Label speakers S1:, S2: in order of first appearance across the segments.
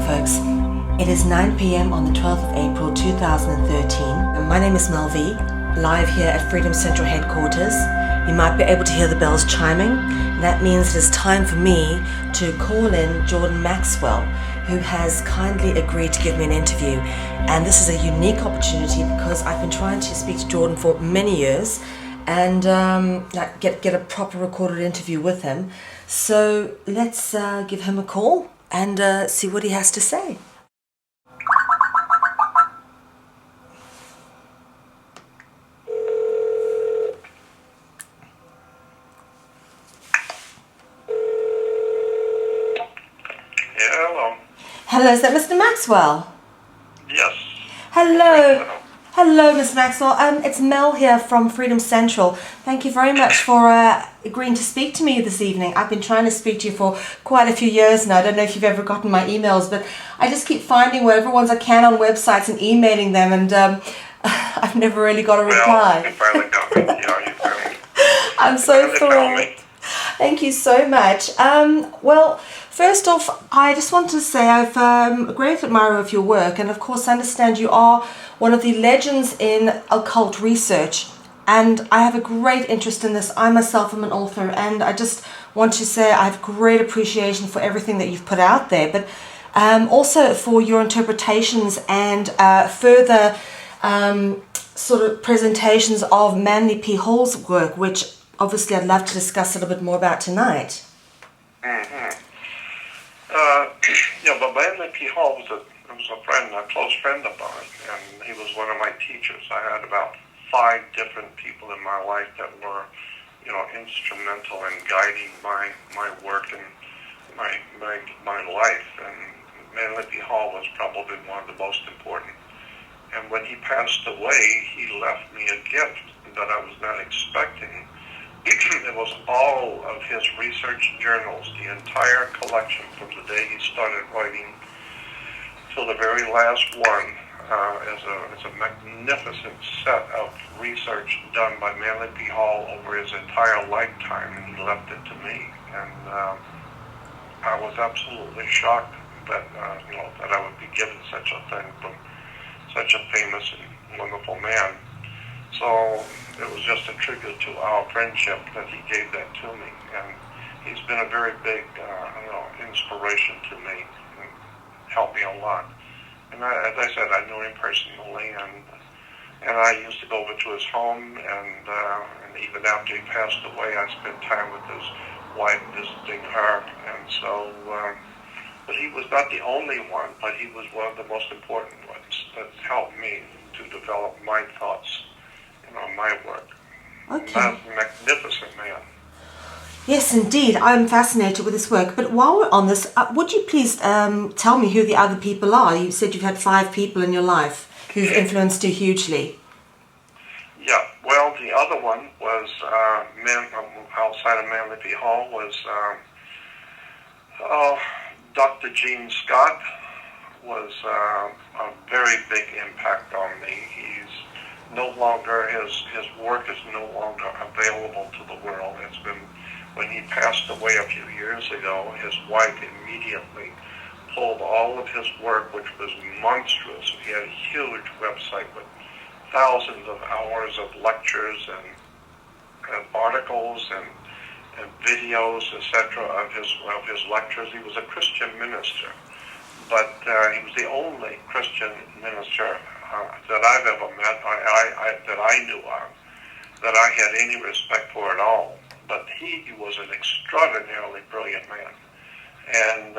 S1: folks. It is 9 p.m. on the 12th of April 2013. And my name is Mel V, live here at Freedom Central headquarters. You might be able to hear the bells chiming. That means it is time for me to call in Jordan Maxwell, who has kindly agreed to give me an interview. And this is a unique opportunity because I've been trying to speak to Jordan for many years and get a proper recorded interview with him. So let's give him a call and see what he has to say.
S2: Hello.
S1: Hello, is that Mr. Maxwell?
S2: Yes.
S1: Hello. Hello, Mr. Maxwell. It's Mel here from Freedom Central. Thank you very much for agreeing to speak to me this evening. I've been trying to speak to you for quite a few years now. I don't know if you've ever gotten my emails, but I just keep finding whatever ones I can on websites and emailing them, and I've never really got a reply.
S2: Well, you finally got me. Yeah, you finally.
S1: I'm so
S2: You found
S1: thrilled.
S2: me.
S1: Thank you so much. Well, first off, I just want to say I've a great admirer of your work, and of course I understand you are one of the legends in occult research, and I have a great interest in this. I myself am an author, and I just want to say I have great appreciation for everything that you've put out there, but also for your interpretations and further sort of presentations of Manly P. Hall's work, which obviously I'd love to discuss a little bit more about tonight.
S2: Mm-hmm. But Manly P. Hall was a close friend of mine, and he was one of my teachers. I had about 5 different people in my life that were, instrumental in guiding my work and my life. And Manly P. Hall was probably one of the most important. And when he passed away, he left me a gift that I was not expecting. It was all of his research journals, the entire collection from the day he started writing till the very last one, as a magnificent set of research done by Manly P. Hall over his entire lifetime, and he left it to me. And I was absolutely shocked that I would be given such a thing from such a famous and wonderful man. So it was just a tribute to our friendship that he gave that to me, and he's been a very big, inspiration to me and helped me a lot. And as I said, I knew him personally, and I used to go over to his home, and even after he passed away, I spent time with his wife visiting her, and so. But he was not the only one, but he was one of the most important ones that helped me to develop my thoughts on my work.
S1: Okay.
S2: A magnificent man.
S1: Yes, indeed. I'm fascinated with his work. But while we're on this, would you please tell me who the other people are? You said you've had 5 people in your life who've influenced you hugely.
S2: Yeah, well, the other one was, outside of Manly P. Hall, was Dr. Gene Scott was a very big impact on me. He's no longer, his work is no longer available to the world. It's been, when he passed away a few years ago, his wife immediately pulled all of his work, which was monstrous. He had a huge website with thousands of hours of lectures and articles and videos, etc., of his lectures. He was a Christian minister, but he was the only Christian minister that I've ever met, that I knew of, that I had any respect for at all. But he was an extraordinarily brilliant man, and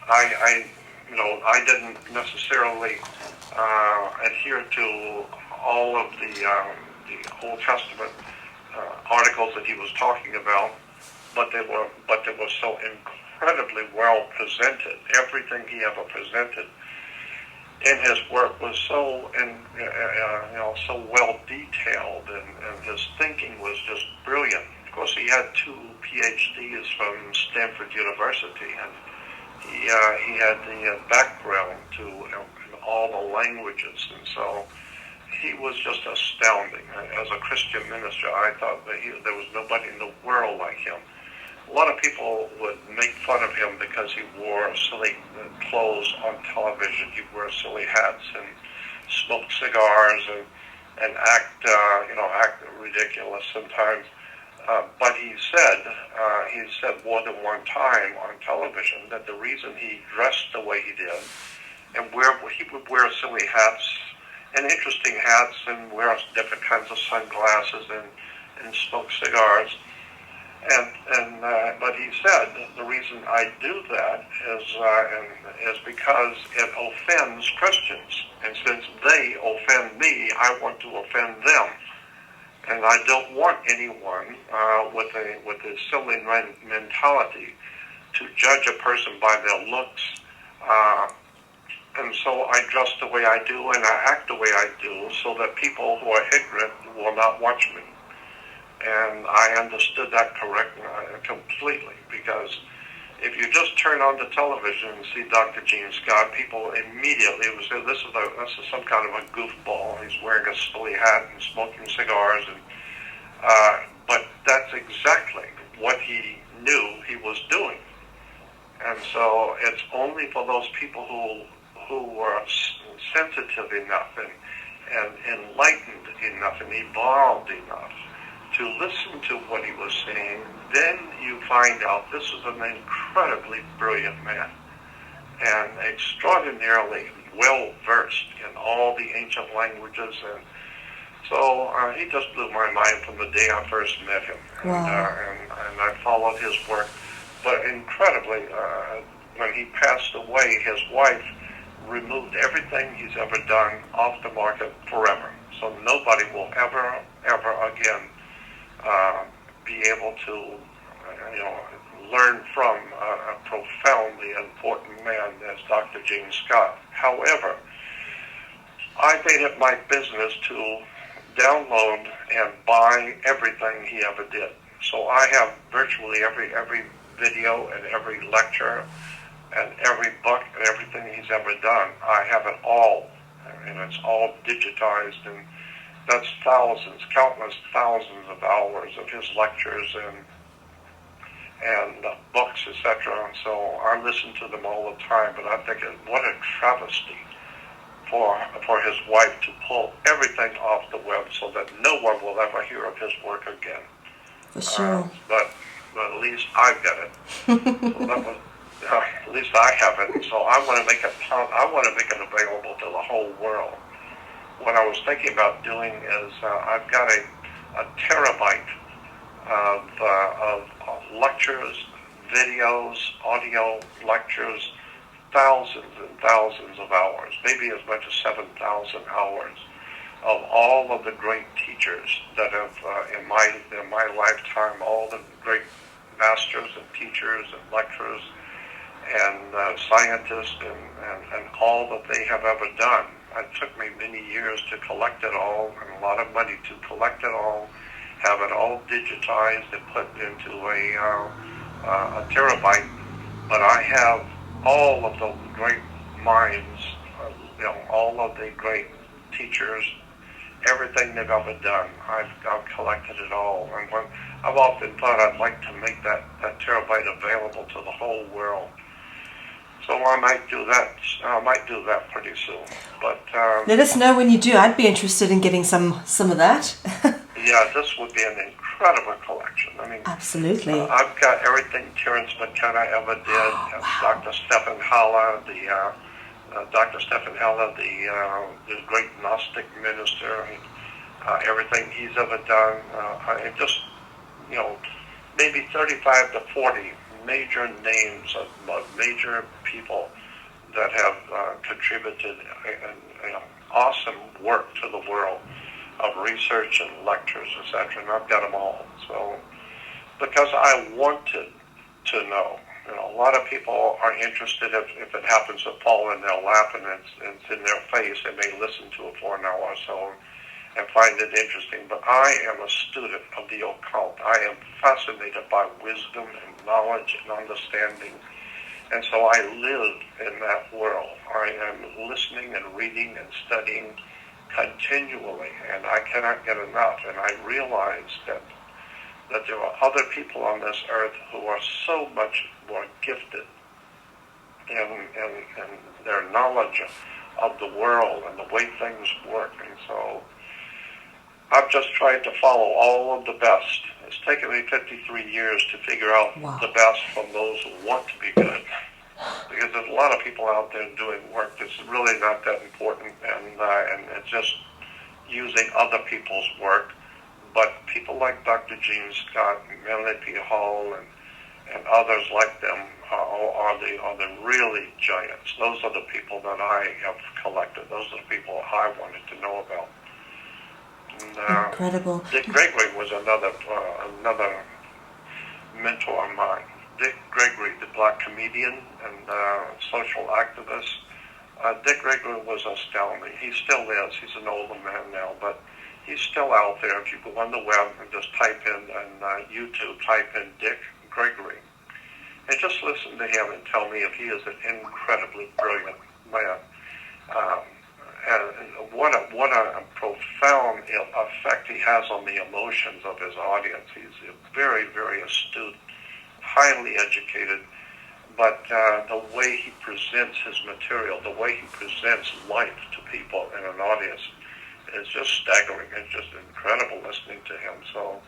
S2: I didn't necessarily adhere to all of the Old Testament articles that he was talking about, but they were so incredibly well presented. Everything he ever presented in his work was so so well detailed, and his thinking was just brilliant. Of course, he had 2 PhDs from Stanford University, and he had the background to all the languages, and so he was just astounding. As a Christian minister, I thought that there was nobody in the world like him. a lot of people would make fun of him because he wore silly clothes on television. He wore silly hats and smoked cigars and act ridiculous sometimes. But he said more than one time on television that the reason he dressed the way he did, and he would wear silly hats and interesting hats and wear different kinds of sunglasses and smoke cigars. But he said the reason I do that is because it offends Christians, and since they offend me, I want to offend them, and I don't want anyone with a silly mentality to judge a person by their looks. And so I dress the way I do and I act the way I do so that people who are ignorant will not watch me. And I understood that completely, because if you just turn on the television and see Dr. Gene Scott, people immediately would say, this is some kind of a goofball. He's wearing a silly hat and smoking cigars. But that's exactly what he knew he was doing. And so it's only for those people who were sensitive enough and enlightened enough and evolved enough to listen to what he was saying, then you find out this is an incredibly brilliant man and extraordinarily well-versed in all the ancient languages. And so he just blew my mind from the day I first met him.
S1: Wow.
S2: And I followed his work. But incredibly, when he passed away, his wife removed everything he's ever done off the market forever. So nobody will ever again be able to, learn from a profoundly important man as Dr. Gene Scott. However, I made it my business to download and buy everything he ever did. So I have virtually every video and every lecture and every book and everything he's ever done. I have it all, and it's all digitized, and that's countless thousands of hours of his lectures and books, etc. And so I listen to them all the time. But I think what a travesty for his wife to pull everything off the web so that no one will ever hear of his work again.
S1: For sure.
S2: But at least I've got it. So that was, at least I have it. And so I want to make it available to the whole world. What I was thinking about doing is I've got a terabyte of lectures, videos, audio lectures, thousands and thousands of hours, maybe as much as 7,000 hours of all of the great teachers that have in my lifetime, all the great masters and teachers and lecturers and scientists and all that they have ever done. It took me many years to collect it all, and a lot of money to collect it all, have it all digitized and put into a terabyte. But I have all of the great minds, all of the great teachers, everything they've ever done. I've collected it all, and I've often thought I'd like to make that terabyte available to the whole world. So I might do that. Pretty soon. But
S1: let us know when you do. I'd be interested in getting some of that.
S2: Yeah, this would be an incredible collection. I mean,
S1: absolutely.
S2: I've got everything Terence McKenna ever did.
S1: Wow.
S2: Dr. Stephen Haller, the great Gnostic minister, everything he's ever done. Just maybe 35 to 40 major names of major people that have contributed awesome work to the world of research and lectures, etc. And I've got them all. So, because I wanted to know. A lot of people are interested if it happens to fall in their lap and it's in their face. They may listen to it for an hour or so and find it interesting. But I am a student of the occult. I am fascinated by wisdom and knowledge and understanding. And so I live in that world. I am listening and reading and studying continually, and I cannot get enough. And I realize that that there are other people on this earth who are so much more gifted in their knowledge of the world and the way things work. And so I've just tried to follow all of the best. It's taken me 53 years to figure out the best from those who want to be good. Because there's a lot of people out there doing work that's really not that important, and it's just using other people's work. But people like Dr. Gene Scott and Melanie P. Hall and others like them are the really giants. Those are the people that I have collected. Those are the people I wanted to know about. And,
S1: incredible.
S2: Dick Gregory was another mentor of mine. Dick Gregory, the black comedian and social activist. Dick Gregory was astounding. He still is. He's an older man now, but he's still out there. If you go on the web and just type in YouTube, type in Dick Gregory, and just listen to him and tell me if he is an incredibly brilliant man. And what a profound effect he has on the emotions of his audience. He's very, very astute, highly educated, but the way he presents his material, the way he presents life to people in an audience is just staggering. It's just incredible listening to him. So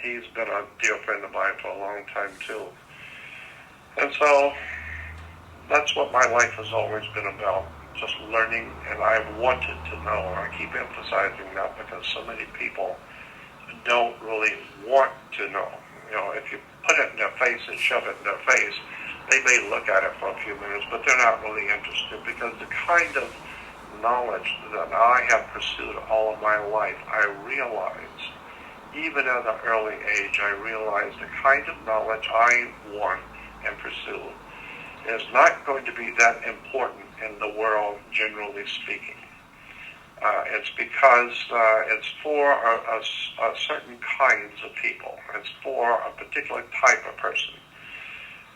S2: he's been a dear friend of mine for a long time too. And so that's what my life has always been about, just learning, and I wanted to know. I keep emphasizing that because so many people don't really want to know. You know, if you put it in their face and shove it in their face, they may look at it for a few minutes, but they're not really interested, because the kind of knowledge that I have pursued all of my life, I realized, even at an early age, I realized the kind of knowledge I want and pursue is not going to be that important in the world, generally speaking. It's because it's for a certain kinds of people. It's for a particular type of person.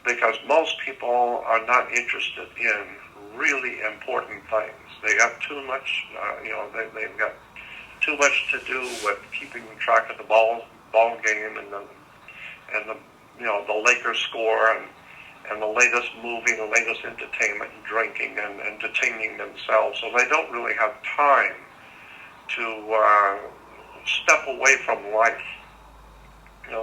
S2: Because most people are not interested in really important things. They got too much, they've got too much to do with keeping track of the ball game and the Lakers score and the latest movie, the latest entertainment, and drinking and entertaining themselves. So they don't really have time to step away from life.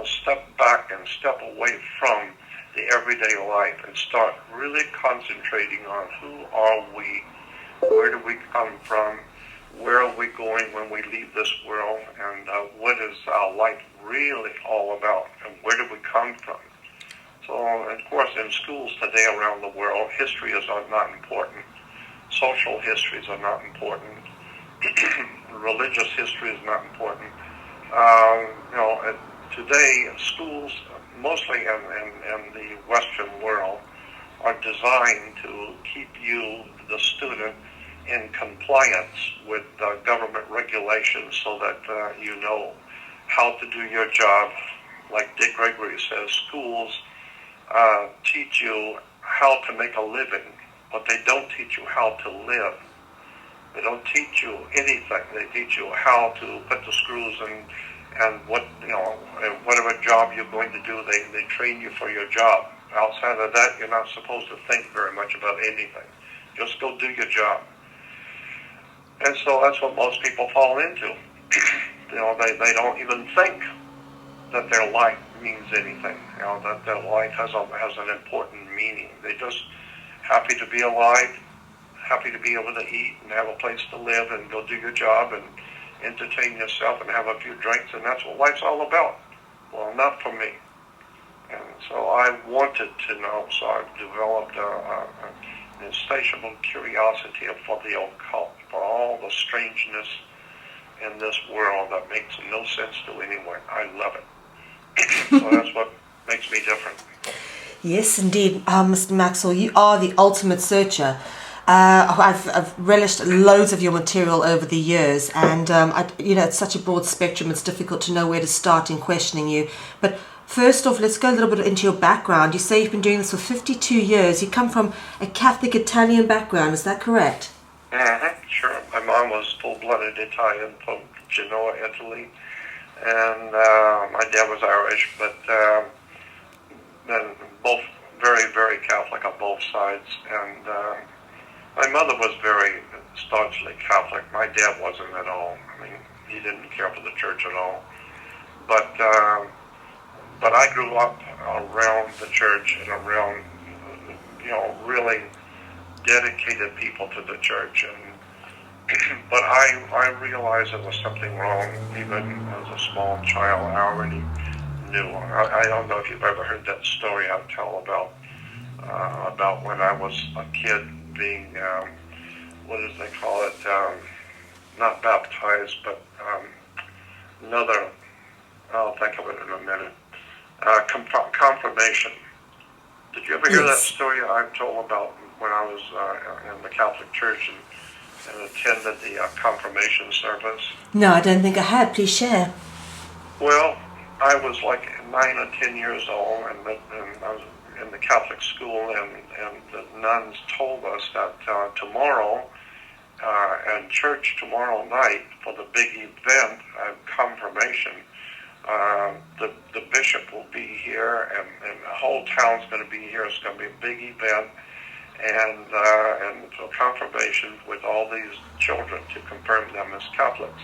S2: Step back and step away from the everyday life and start really concentrating on who are we, where do we come from, where are we going when we leave this world, and what is our life really all about, and where do we come from. So, of course, in schools today around the world, history is not important. Social histories are not important. Religious history is not important. Today, schools, mostly in the Western world, are designed to keep you, the student, in compliance with government regulations so that you know how to do your job. Like Dick Gregory says, schools teach you how to make a living, but they don't teach you how to live. They don't teach you anything. They teach you how to put the screws in, and whatever job you're going to do, they train you for your job. Outside of that, you're not supposed to think very much about anything. Just go do your job. And so that's what most people fall into. They don't even think that their life means anything. That their life has an important meaning. They're just happy to be alive, happy to be able to eat and have a place to live and go do your job and entertain yourself and have a few drinks, and that's what life's all about. Well, not for me. And so I wanted to know, so I've developed an insatiable curiosity for the occult, for all the strangeness in this world that makes no sense to anyone. I love it. So that's what makes me different. Yes,
S1: indeed. Mr. Maxwell, you are the ultimate searcher. I've relished loads of your material over the years, and it's such a broad spectrum. It's difficult to know where to start in questioning you. But first off, let's go a little bit into your background. You say you've been doing this for 52 years. You come from a Catholic Italian background. Is that correct?
S2: Mm-hmm, sure. My mom was full-blooded Italian from Genoa, Italy. and my dad was Irish, but then both very, very Catholic on both sides. And my mother was very staunchly Catholic. My dad wasn't at all. I mean, he didn't care for the church at all. But I grew up around the church and around, really dedicated people to the church. And but I realized there was something wrong even as a small child. I already knew. I don't know if you've ever heard that story I tell about when I was a kid being, what do they call it, not baptized, but another, I'll think of it in a minute, confirmation. Did you ever hear that story I told about when I was in the Catholic Church and attended the confirmation service?
S1: No, I don't think I had. Please share.
S2: Well, I was like 9 or 10 years old, and I was in the Catholic school, and the nuns told us that tomorrow, and church tomorrow night, for the big event of confirmation, the bishop will be here, and the whole town's going to be here. It's going to be a big event, and for confirmation with all these children to confirm them as Catholics.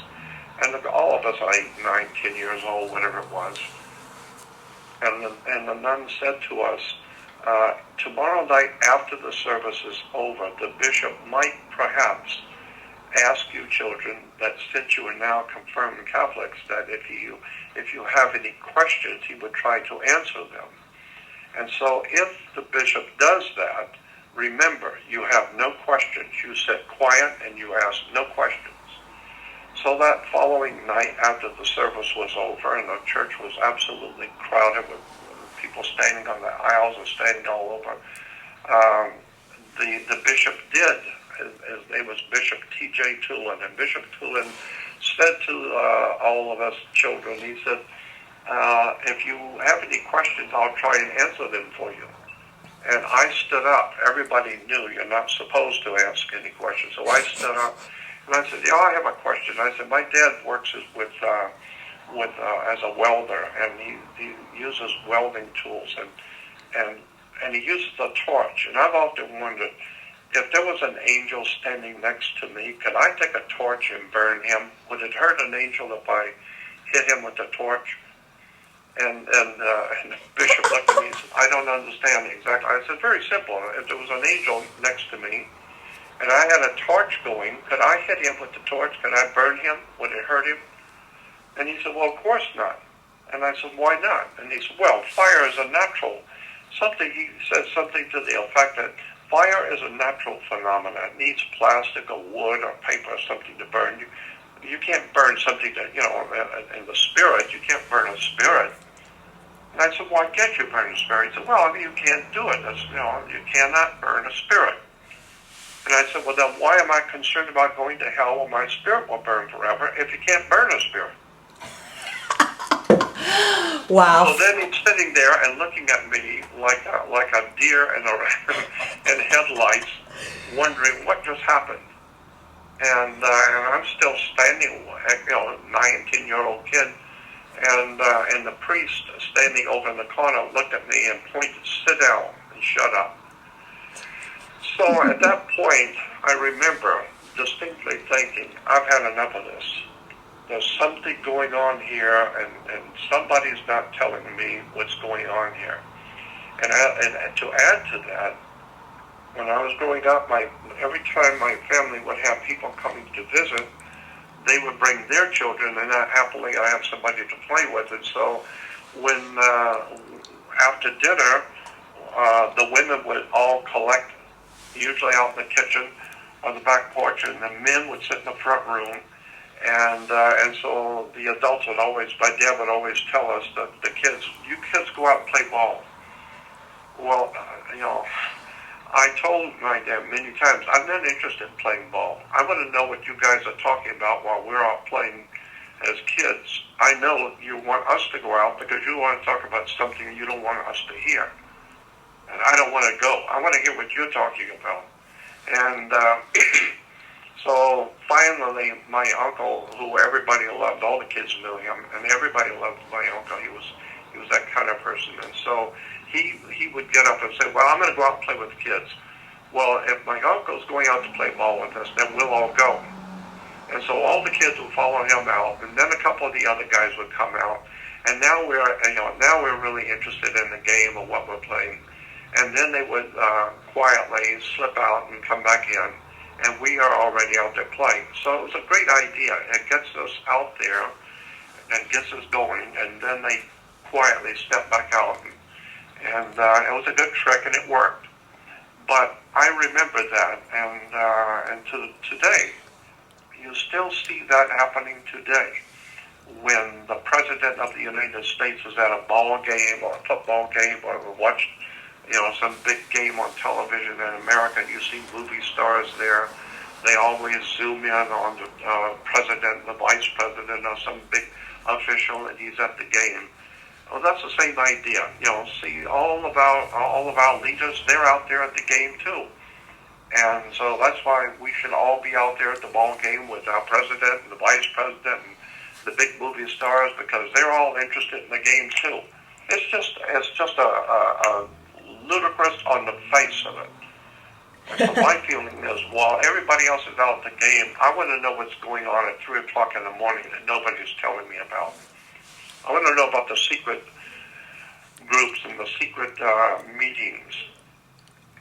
S2: And all of us are 8, 9, 10 years old, whatever it was. And the nun said to us, tomorrow night after the service is over, the bishop might perhaps ask you children that since you are now confirmed Catholics, that if you have any questions, he would try to answer them. And so if the bishop does that, remember, you have no questions. You sit quiet and you ask no questions. So that following night after the service was over and the church was absolutely crowded with people standing on the aisles and standing all over, the bishop did. His name was Bishop T.J. Tulin, and Bishop Tulin said to all of us children, he said, if you have any questions, I'll try and answer them for you. And I stood up. Everybody knew you're not supposed to ask any questions, so I stood up. And I said, yeah, I have a question. I said, my dad works as a welder, and he uses welding tools, and he uses a torch. And I've often wondered, if there was an angel standing next to me, could I take a torch and burn him? Would it hurt an angel if I hit him with a torch? And the bishop looked at me and said, I don't understand exactly. I said, very simple. If there was an angel next to me, and I had a torch going, could I hit him with the torch? Could I burn him? Would it hurt him? And he said, well, of course not. And I said, why not? And he said, well, fire is a natural something. He said something to the effect that fire is a natural phenomenon. It needs plastic or wood or paper or something to burn. You can't burn something that, in the spirit. You can't burn a spirit. And I said, why can't you burn a spirit? He said, well, you can't do it. You cannot burn a spirit. And I said, well, then why am I concerned about going to hell where my spirit will burn forever if you can't burn a spirit?
S1: Wow.
S2: So then he's sitting there and looking at me like a deer in headlights, wondering what just happened. And I'm still standing, 9 and 10-year-old kid, and the priest standing over in the corner looked at me and pointed, sit down and shut up. So at that point, I remember distinctly thinking, I've had enough of this. There's something going on here, and somebody's not telling me what's going on here. And to add to that, when I was growing up, every time my family would have people coming to visit, they would bring their children, and happily I have somebody to play with. And so when after dinner, the women would all collect, usually out in the kitchen or the back porch, and the men would sit in the front room. And so the adults would always, my dad would always tell us that you kids go out and play ball. Well, I told my dad many times, I'm not interested in playing ball. I want to know what you guys are talking about while we're out playing as kids. I know you want us to go out because you want to talk about something you don't want us to hear. And I don't want to go. I want to hear what you're talking about. And So finally, my uncle, who everybody loved, all the kids knew him, and everybody loved my uncle. He was that kind of person, and so he would get up and say, "Well, I'm going to go out and play with the kids." Well, if my uncle's going out to play ball with us, then we'll all go. And so all the kids would follow him out, and then a couple of the other guys would come out, and now we're really interested in the game of what we're playing. And then they would quietly slip out and come back in, and we are already out there playing. So it was a great idea. It gets us out there and gets us going, and then they quietly step back out. And it was a good trick, and it worked. But I remember that, and to today, you still see that happening today. When the President of the United States is at a ball game or a football game or watch, some big game on television in America, you see movie stars there. They always zoom in on the president, the vice president, or some big official, and he's at the game. Well, that's the same idea. See all of our leaders, they're out there at the game too. And so that's why we should all be out there at the ball game with our president and the vice president and the big movie stars, because they're all interested in the game too. It's just a ludicrous on the face of it. And so my feeling is, while everybody else is out at the game, I want to know what's going on at 3 o'clock in the morning that nobody's telling me about. I want to know about the secret groups and the secret meetings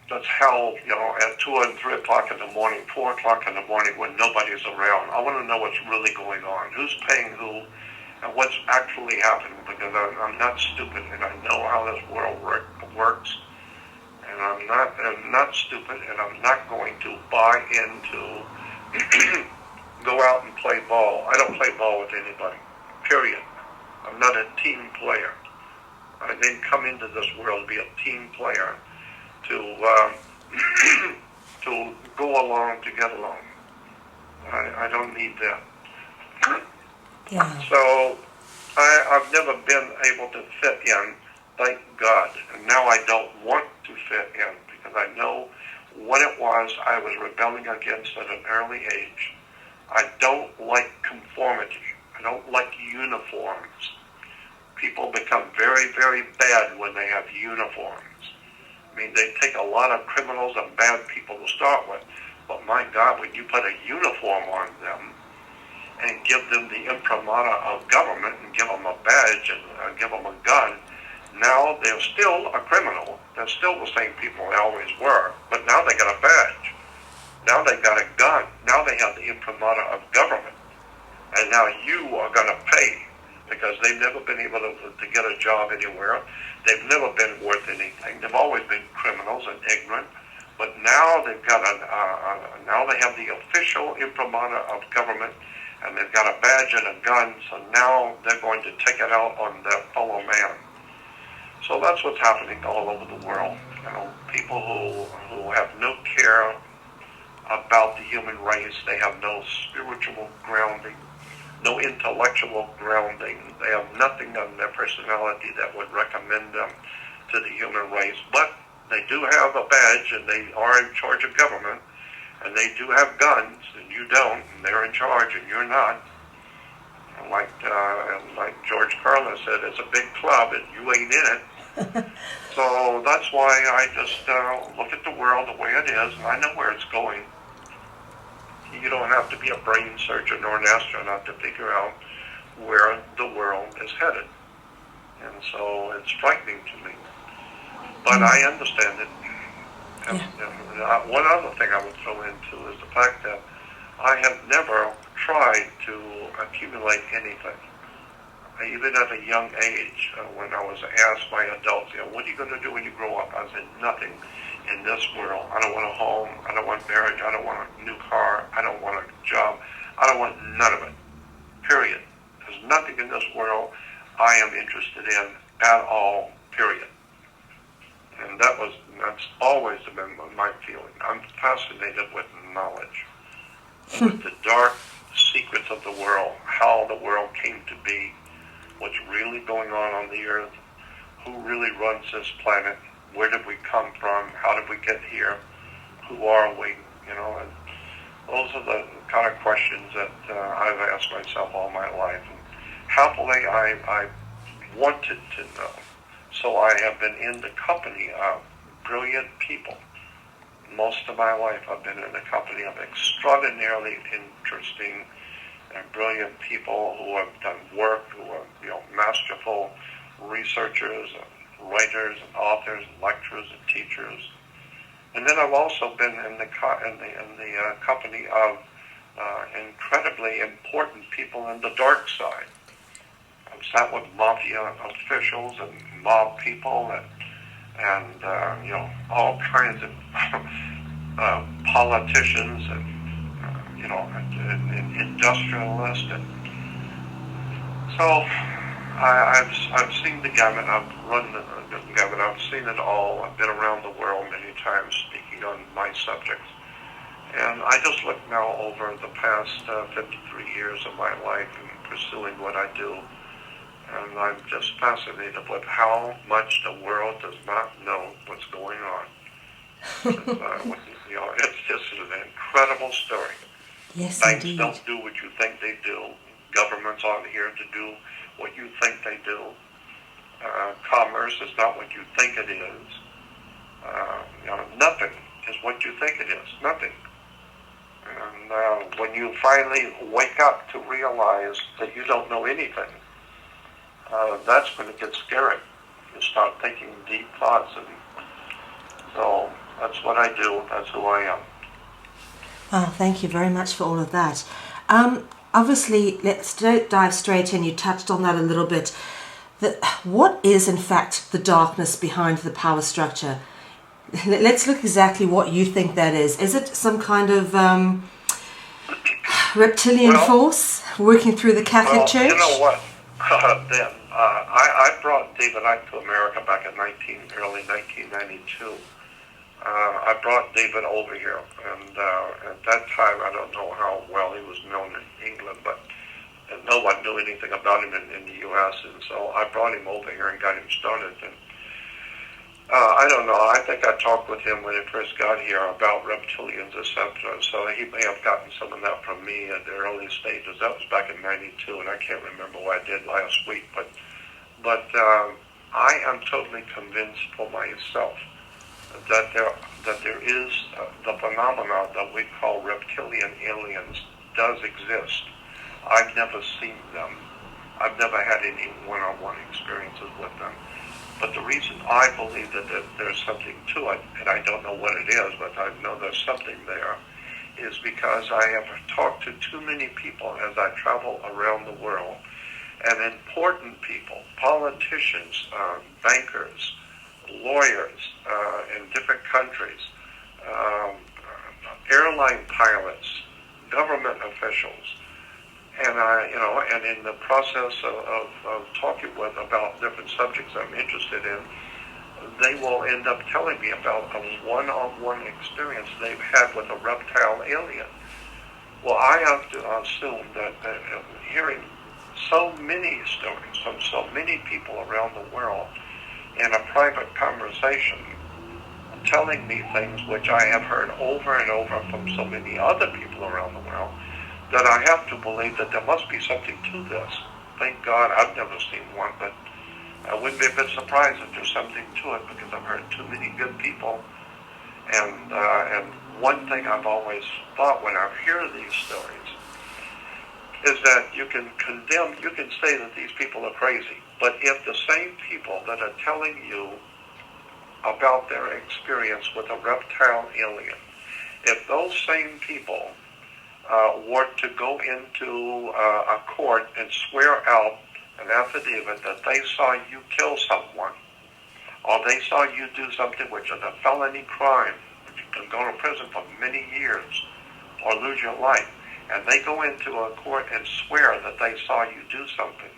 S2: that's held, at 2 and 3 o'clock in the morning, 4 o'clock in the morning when nobody's around. I want to know what's really going on, who's paying who, and what's actually happening, because I'm not stupid, and I know how this world works, and I'm not stupid, and I'm not going to buy into go out and play ball. I don't play ball with anybody, period. I'm not a team player. I didn't come into this world to be a team player, to go along, to get along. I don't need that.
S1: Yeah.
S2: So I've never been able to fit in, thank God. And now I don't want to fit in, because I know what it was I was rebelling against at an early age. I don't like conformity. I don't like uniforms. People become very, very bad when they have uniforms. I mean, they take a lot of criminals and bad people to start with, but my God, when you put a uniform on them and give them the imprimatur of government and give them a badge and give them a gun, now they're still a criminal. They're still the same people they always were, but now they got a badge. Now they got a gun. Now they have the imprimatur of government. And now you are going to pay, because they've never been able to get a job anywhere. They've never been worth anything. They've always been criminals and ignorant. But now they've got now they have the official imprimatur of government, and they've got a badge and a gun. So now they're going to take it out on their fellow man. So that's what's happening all over the world. People who have no care about the human race. They have no spiritual grounding, no intellectual grounding. They have nothing on their personality that would recommend them to the human race. But they do have a badge, and they are in charge of government, and they do have guns, and you don't, and they're in charge, and you're not. And like George Carlin said, it's a big club, and you ain't in it. So that's why I just look at the world the way it is, and I know where it's going. You don't have to be a brain surgeon or an astronaut to figure out where the world is headed. And so it's frightening to me. But I understand it. And one other thing I would throw into is the fact that I have never tried to accumulate anything. Even at a young age, when I was asked by adults, what are you going to do when you grow up? I said, nothing in this world. I don't want a home. I don't want marriage. I don't want a new car. I don't want a job. I don't want none of it. Period. There's nothing in this world I am interested in at all. Period. And that's always been my feeling. I'm fascinated with knowledge, with the dark secrets of the world, how the world came to be, what's really going on the earth, who really runs this planet, where did we come from, how did we get here, who are we, and Those are the kind of questions that I've asked myself all my life. And happily, I wanted to know. So I have been in the company of brilliant people. Most of my life I've been in the company of extraordinarily interesting and brilliant people who have done work, who are masterful researchers, and writers, and authors, and lecturers, and teachers. And then I've also been in the company of incredibly important people in the dark side. I've sat with mafia officials and mob people and all kinds of politicians and industrialists, and so I've seen the gamut. I've run the gamut. I've seen it all. I've been around the world many times speaking on my subjects, and I just look now over the past 53 years of my life and pursuing what I do. And I'm just fascinated with how much the world does not know what's going on. It's just an incredible story.
S1: Yes,
S2: Banks
S1: indeed.
S2: don't do what you think they do. Governments aren't here to do what you think they do. Commerce is not what you think it is. Nothing is what you think it is. Nothing. And when you finally wake up to realize that you don't know anything, that's when it gets scary. You start thinking deep thoughts, and so that's what I do. That's who I am.
S1: Oh, thank you very much for all of that. Obviously, let's dive straight in. You touched on that a little bit. What is, in fact, the darkness behind the power structure? Let's look exactly what you think that is. Is it some kind of reptilian force working through the Catholic Church?
S2: You know what? I brought David Icke to America back in early 1992. I brought David over here, and at that time, I don't know how well he was known in England, but no one knew anything about him in the U.S., and so I brought him over here and got him started. And I don't know, I think I talked with him when he first got here about reptilians, etc., so he may have gotten some of that from me at the early stages. That was back in 92, and I can't remember what I did last week, but I am totally convinced for myself that there is the phenomena that we call reptilian aliens does exist. I've never seen them. I've never had any one-on-one experiences with them. But the reason I believe that there's something to it, and I don't know what it is, but I know there's something there, is because I have talked to too many people as I travel around the world, and important people, politicians, bankers, lawyers in different countries, airline pilots, government officials, and in the process of talking with about different subjects I'm interested in, they will end up telling me about a one-on-one experience they've had with a reptile alien. Well, I have to assume that hearing so many stories from so many people around the world in a private conversation, telling me things which I have heard over and over from so many other people around the world, that I have to believe that there must be something to this. Thank God I've never seen one, but I wouldn't be a bit surprised if there's something to it, because I've heard too many good people. And one thing I've always thought when I hear these stories is that you can say that these people are crazy, but if the same people that are telling you about their experience with a reptile alien, if those same people were to go into a court and swear out an affidavit that they saw you kill someone, or they saw you do something which is a felony crime, which you can go to prison for many years or lose your life, and they go into a court and swear that they saw you do something,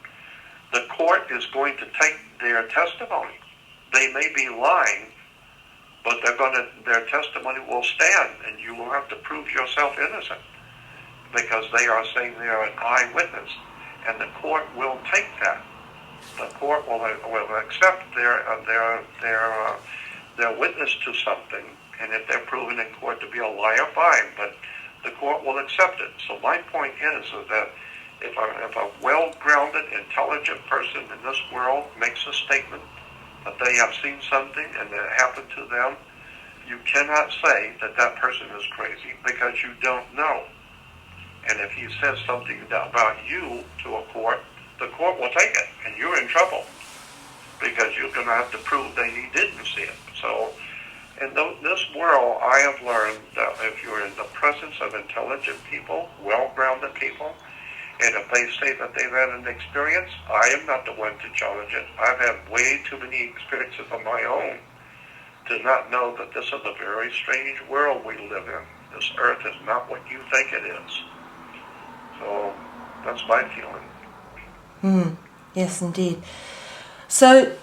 S2: the court is going to take their testimony. They may be lying, but their testimony will stand, and you will have to prove yourself innocent, because they are saying they are an eyewitness, and the court will take that. The court will accept their witness to something, and if they're proven in court to be a liar, fine. But the court will accept it. So my point is that if a well-grounded, intelligent person in this world makes a statement that they have seen something and that it happened to them, you cannot say that that person is crazy because you don't know. And if he says something about you to a court, the court will take it, and you're in trouble because you're going to have to prove that he didn't see it. So in this world, I have learned that if you're in the presence of intelligent people, well-grounded people, and if they say that they've had an experience, I am not the one to challenge it. I've had way too many experiences of my own to not know that this is a very strange world we live in. This earth is not what you think it is. So that's my feeling.
S1: Yes, indeed. So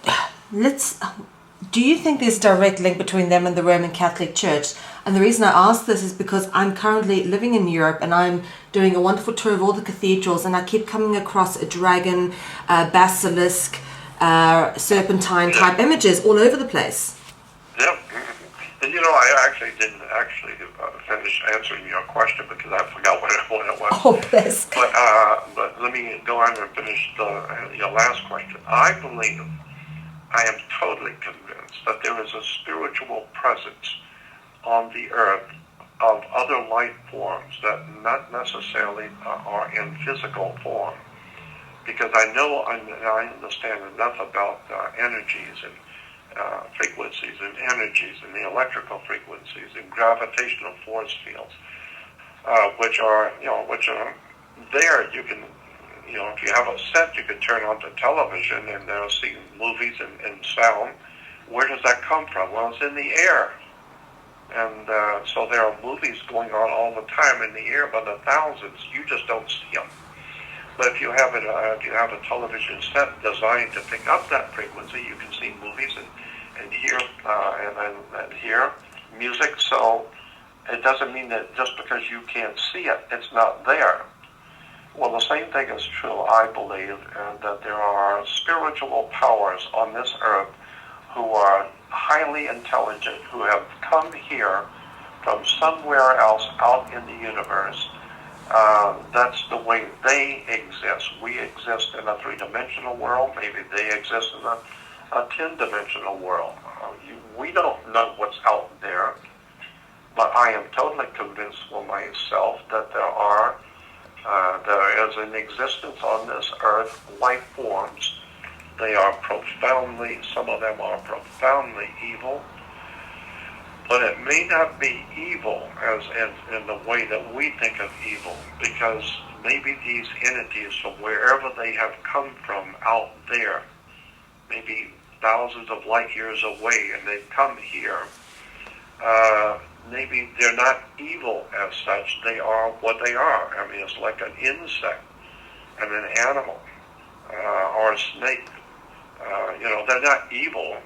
S1: do you think there's a direct link between them and the Roman Catholic Church? And the reason I ask this is because I'm currently living in Europe and I'm doing a wonderful tour of all the cathedrals, and I keep coming across a dragon, basilisk, serpentine type images all over the place.
S2: Yep. And I actually didn't finish answering your question because I forgot what it was.
S1: Oh, bless.
S2: But let me go on and finish your last question. I am totally convinced that there is a spiritual presence on the earth of other life forms that not necessarily are in physical form. Because I understand enough about energies and frequencies and energies and the electrical frequencies and gravitational force fields, which are there. You can, if you have a set, you can turn on the television and see movies and sound. Where does that come from? Well, it's in the air. And so there are movies going on all the time in the air by the thousands. You just don't see them. But if you have a television set designed to pick up that frequency, you can see movies and hear and hear music. So it doesn't mean that just because you can't see it, it's not there. Well, the same thing is true, I believe, that there are spiritual powers on this earth who are highly intelligent, who have come here from somewhere else out in the universe. That's the way they exist. We exist in a three-dimensional world. Maybe they exist in a 10-dimensional world. We don't know what's out there, but I am totally convinced for myself that there is an existence on this earth, life forms. They are some of them are profoundly evil, but it may not be evil as in the way that we think of evil, because maybe these entities from wherever they have come from out there, maybe thousands of light years away, and they've come here, maybe they're not evil as such. They are what they are. I mean, it's like an insect and an animal or a snake. They're not evil.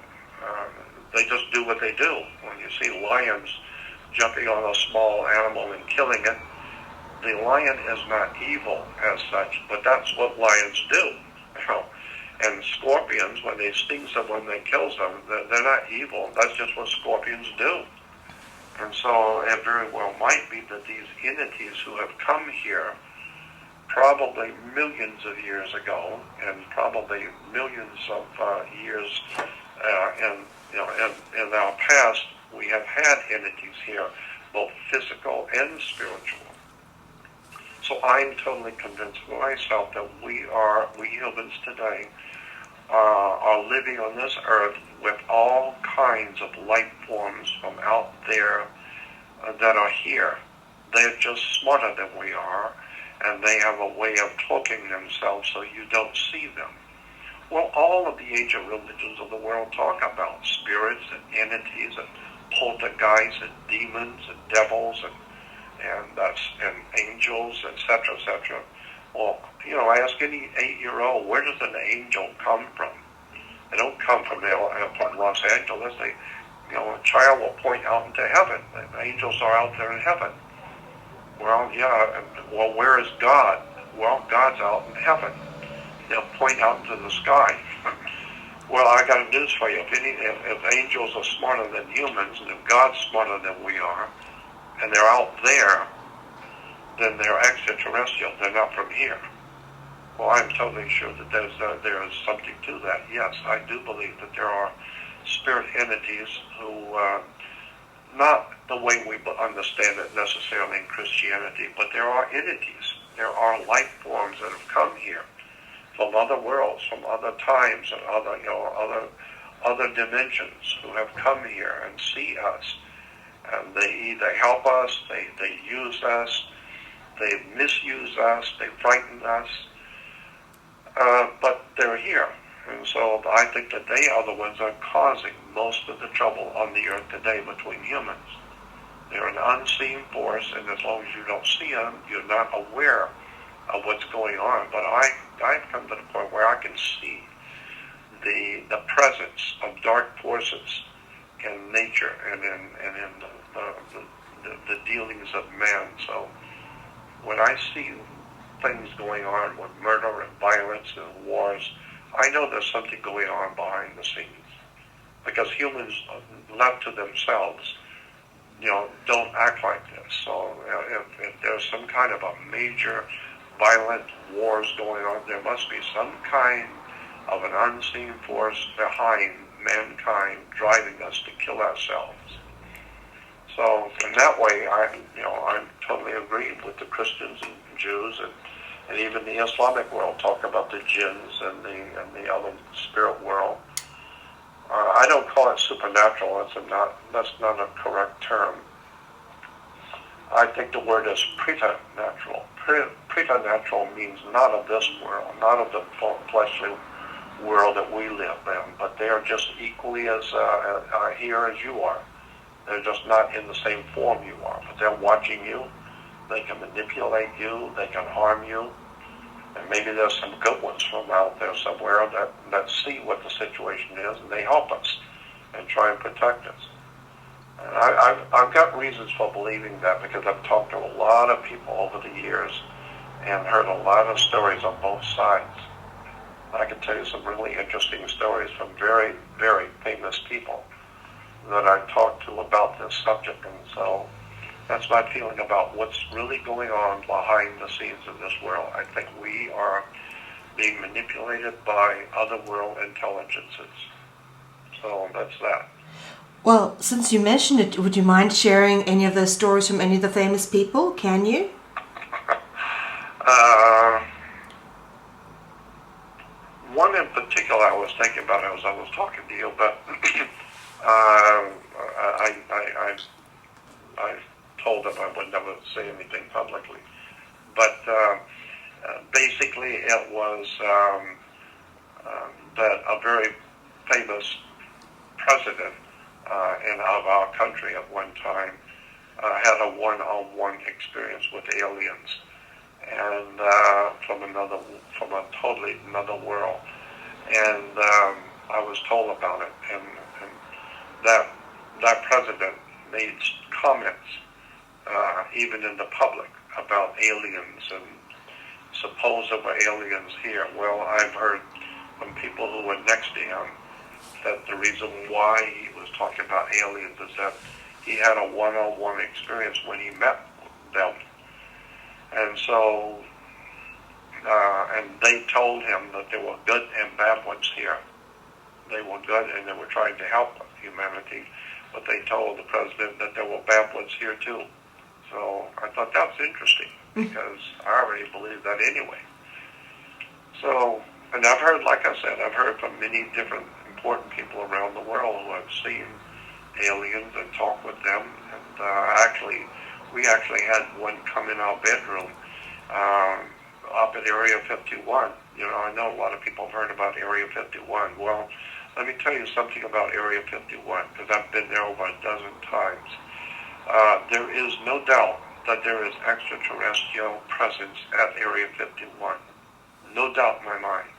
S2: They just do what they do. When you see lions jumping on a small animal and killing it, the lion is not evil as such, but that's what lions do. And scorpions, when they sting someone, they kill them. They're not evil. That's just what scorpions do. And so it very well might be that these entities who have come here probably millions of years ago, and probably millions of years in our past, we have had entities here, both physical and spiritual. So I'm totally convinced for myself that we humans today are living on this earth with all kinds of life forms from out there that are here. They're just smarter than we are, and they have a way of cloaking themselves so you don't see them. Well, all of the ancient religions of the world talk about spirits and entities and poltergeists and demons and devils and angels, etc., etc. Well, ask any 8-year-old, where does an angel come from? They don't come from Los Angeles. A child will point out into heaven. The angels are out there in heaven. Well, yeah. Well, where is God? Well, God's out in heaven. They'll point out into the sky. Well, I got news for you. If angels are smarter than humans, and if God's smarter than we are, and they're out there, then they're extraterrestrial. They're not from here. Well, I'm totally sure that there is something to that. Yes, I do believe that there are spirit entities who, not the way we understand it necessarily in Christianity, but there are entities. There are life forms that have come here from other worlds, from other times, and other dimensions who have come here and see us. And they either help us, they use us, they misuse us, they frighten us, but they're here. And so I think that they are the ones that are causing most of the trouble on the earth today between humans. They're an unseen force, and as long as you don't see them, you're not aware of what's going on. But I've come to the point where I can see the presence of dark forces in nature and in the dealings of man. So when I see things going on with murder and violence and wars, I know there's something going on behind the scenes. Because humans left to themselves, don't act like this. So if there's some kind of a major violent wars going on, there must be some kind of an unseen force behind mankind driving us to kill ourselves. So in that way, I'm totally agreed with the Christians and Jews and even the Islamic world talk about the jinns and the other spirit world. I don't call it supernatural. That's not a correct term. I think the word is preternatural. Preternatural means not of this world, not of the fleshly world that we live in, but they are just equally as here as you are. They're just not in the same form you are, but they're watching you. They can manipulate you. They can harm you. And maybe there's some good ones from out there somewhere that see what the situation is, and they help us and try and protect us. And I've got reasons for believing that because I've talked to a lot of people over the years and heard a lot of stories on both sides. I can tell you some really interesting stories from very, very famous people that I've talked to about this subject. And so that's my feeling about what's really going on behind the scenes of this world. I think we are being manipulated by other world intelligences. So that's that.
S1: Well, since you mentioned it, would you mind sharing any of those stories from any of the famous people? Can you?
S2: One in particular I was thinking about as I was talking to you, but I told them I would never say anything publicly. But basically it was that a very famous president of our country at one time had a one-on-one experience with aliens, and from a totally another world. And I was told about it, and that president made comments even in the public about aliens and suppose there were aliens here. Well, I've heard from people who were next to him that the reason why he was talking about aliens is that he had a one-on-one experience when he met them. And so, and they told him that there were good and bad ones here. They were good and they were trying to help humanity, but they told the president that there were bad ones here too. So I thought that was interesting because I already believed that anyway. So, and I've heard, like I said, I've heard from many different important people around the world who have seen aliens and talked with them. And we actually had one come in our bedroom up at Area 51. I know a lot of people have heard about Area 51. Well, let me tell you something about Area 51 because I've been there over a dozen times. There is no doubt that there is extraterrestrial presence at Area 51. No doubt in my mind,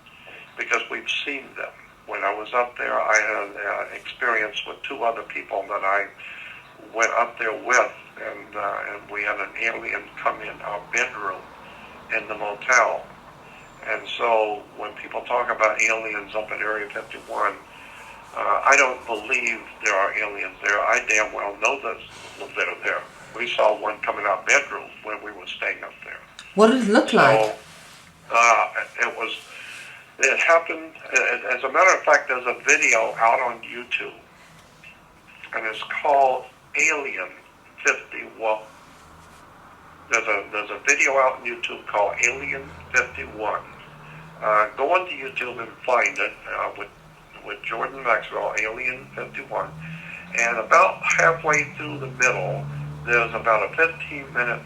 S2: because we've seen them. When I was up there, I had an experience with two other people that I went up there with, and we had an alien come in our bedroom in the motel. And so when people talk about aliens up at Area 51, I don't believe there are aliens there. I damn well know that they're there. we saw one come in our bedroom when we were staying up there.
S1: What did it look like?
S2: It happened, as a matter of fact, there's a video out on YouTube, and it's called Alien 51. There's a video out on YouTube called Alien 51. Go onto YouTube and find it with Jordan Maxwell, Alien 51. And about halfway through the middle, there's about a 15-minute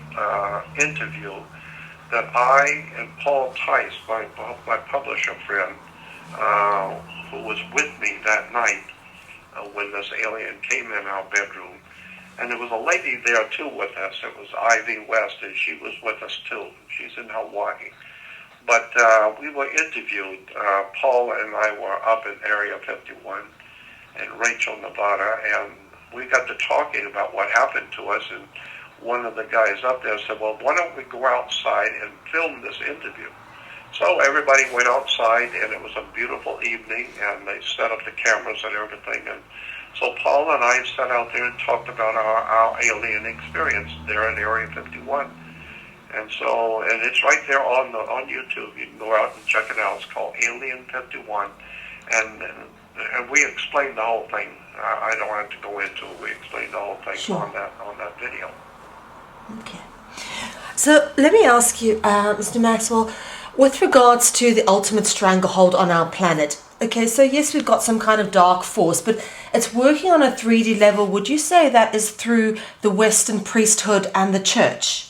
S2: interview that I and Paul Tice, my publisher friend, who was with me that night when this alien came in our bedroom. And there was a lady there too with us. It was Ivy West, and she was with us too. She's in Hawaii. But we were interviewed. Paul and I were up in Area 51 in Rachel, Nevada, and we got to talking about what happened to us. And one of the guys up there said, well, why don't we go outside and film this interview? So everybody went outside, and it was a beautiful evening, and they set up the cameras and everything. And so Paul and I sat out there and talked about our alien experience there in Area 51. And so, and it's right there on YouTube. You can go out and check it out. It's called Alien 51. And we explained the whole thing. I don't have to go into it. We explained the whole thing
S1: Sure.
S2: on that video.
S1: Okay. So let me ask you, Mr. Maxwell, with regards to the ultimate stranglehold on our planet. Okay, so yes, we've got some kind of dark force, but it's working on a 3D level. Would you say that is through the Western priesthood and the church?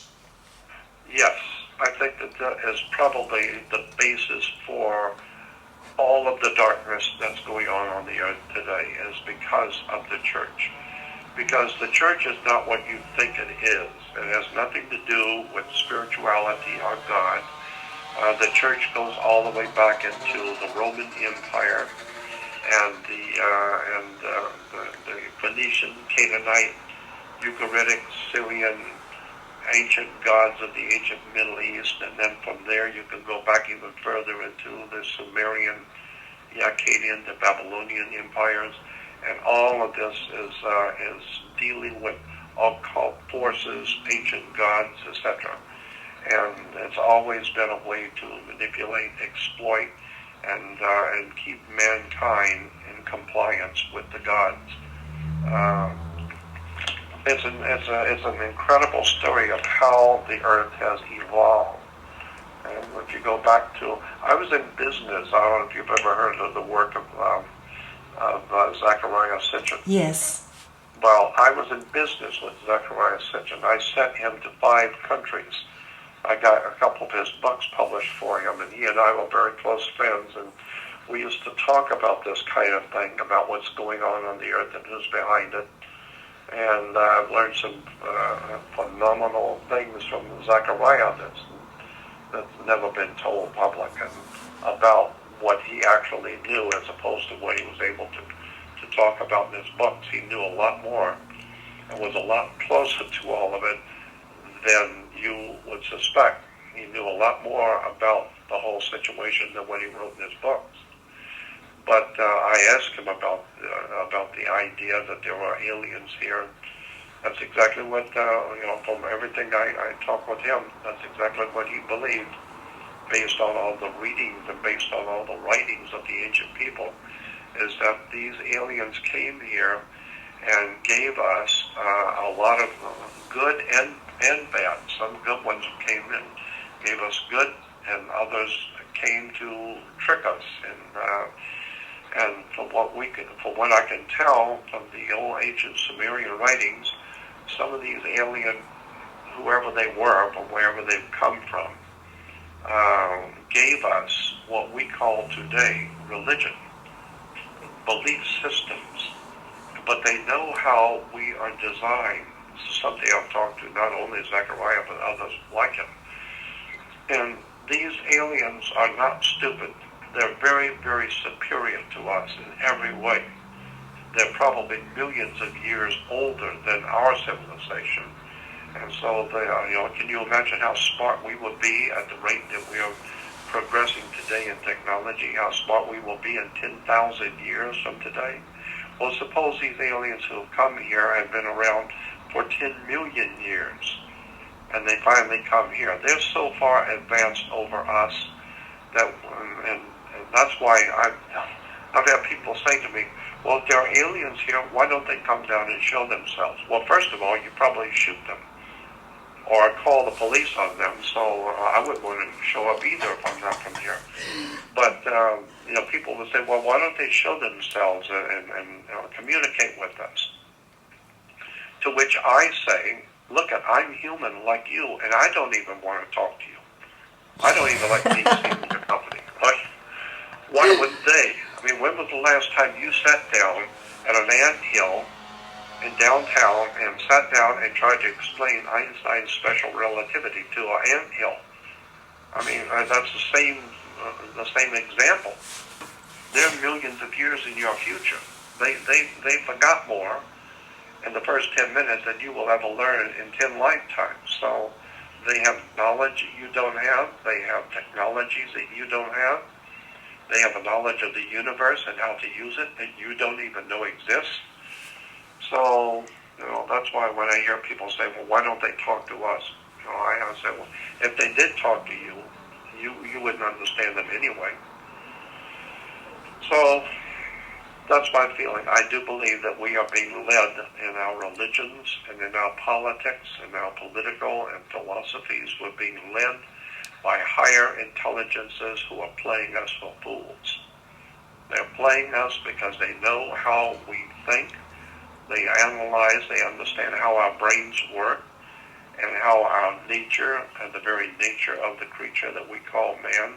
S2: Yes, I think that is probably the basis for all of the darkness that's going on the earth today is because of the church. Because the church is not what you think it is. It has nothing to do with spirituality or God. The church goes all the way back into the Roman Empire and the Phoenician, Canaanite, Ugaritic, Syrian, ancient gods of the ancient Middle East, and then from there you can go back even further into the Sumerian, the Akkadian, the Babylonian empires, and all of this is dealing with occult forces, ancient gods, etc. And it's always been a way to manipulate, exploit, and keep mankind in compliance with the gods. It's an incredible story of how the earth has evolved. And if you go back to, I was in business. I don't know if you've ever heard of the work of Zachariah Sitchin.
S1: Yes.
S2: Well, I was in business with Zachariah Sitchin. I sent him to 5 countries. I got a couple of his books published for him, and he and I were very close friends, and we used to talk about this kind of thing, about what's going on the earth and who's behind it. And I've learned some phenomenal things from Zachariah that's never been told public, and about what he actually knew as opposed to what he was able to talk about in his books. He knew a lot more and was a lot closer to all of it than you would suspect. He knew a lot more about the whole situation than what he wrote in his books. But I asked him about the idea that there were aliens here. That's exactly what, from everything I talked with him, that's exactly what he believed, based on all the readings and based on all the writings of the ancient people, is that these aliens came here and gave us a lot of good and bad. Some good ones came in, gave us good, and others came to trick us. And from what I can tell from the old ancient Sumerian writings, some of these alien, whoever they were, from wherever they've come from, gave us what we call today religion, belief systems. But they know how we are designed. This is something I've talked to not only Zechariah but others like him. And these aliens are not stupid. They're very, very superior to us in every way. They're probably millions of years older than our civilization. And so they are, can you imagine how smart we would be at the rate that we are progressing today in technology, how smart we will be in 10,000 years from today? Well, suppose these aliens who have come here have been around for 10 million years, and they finally come here. They're so far advanced over us that, and that's why I've had people say to me, well, if there are aliens here, why don't they come down and show themselves? Well, first of all, you probably shoot them or call the police on them, so I wouldn't want to show up either if I'm not from here. But, people would say, well, why don't they show themselves and communicate with us? To which I say, look, I'm human like you, and I don't even want to talk to you. I don't even like being seen in your company. Why would they? I mean, when was the last time you sat down at an anthill in downtown and sat down and tried to explain Einstein's special relativity to an anthill? I mean, that's the same example. They're millions of years in your future. They forgot more in the first 10 minutes than you will ever learn in 10 lifetimes. So they have knowledge you don't have. They have technologies that you don't have. They have a knowledge of the universe and how to use it that you don't even know exists. So, that's why when I hear people say, well, why don't they talk to us? I say, well, if they did talk to you, you wouldn't understand them anyway. So, that's my feeling. I do believe that we are being led in our religions and in our politics and our political and philosophies. We're being led by higher intelligences who are playing us for fools. They're playing us because they know how we think. They analyze, they understand how our brains work and how our nature and the very nature of the creature that we call man.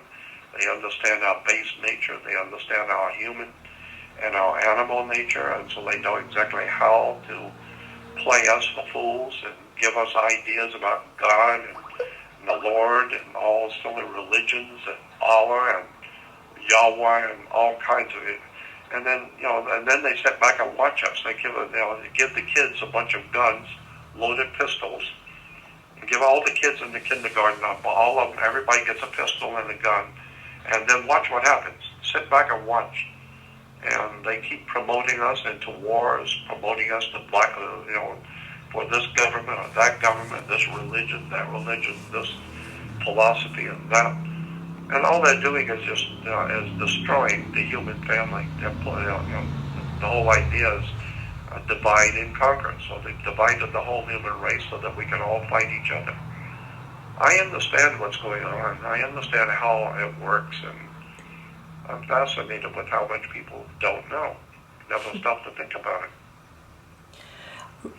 S2: They understand our base nature. They understand our human and our animal nature, and so they know exactly how to play us for fools and give us ideas about God and the Lord and all silly religions and Allah and Yahweh and all kinds of it. And then, and then they sit back and watch us. They give the kids a bunch of guns, loaded pistols, and give all the kids in the kindergarten all of them, everybody gets a pistol and a gun, and then watch what happens. Sit back and watch. And they keep promoting us into wars, promoting us to for this government or that government, this religion, this philosophy and that. And all they're doing is just is destroying the human family. The whole idea is divide and conquer. So they've divided the whole human race so that we can all fight each other. I understand what's going on. I understand how it works, and I'm fascinated with how much people don't know. Never stop to think about it.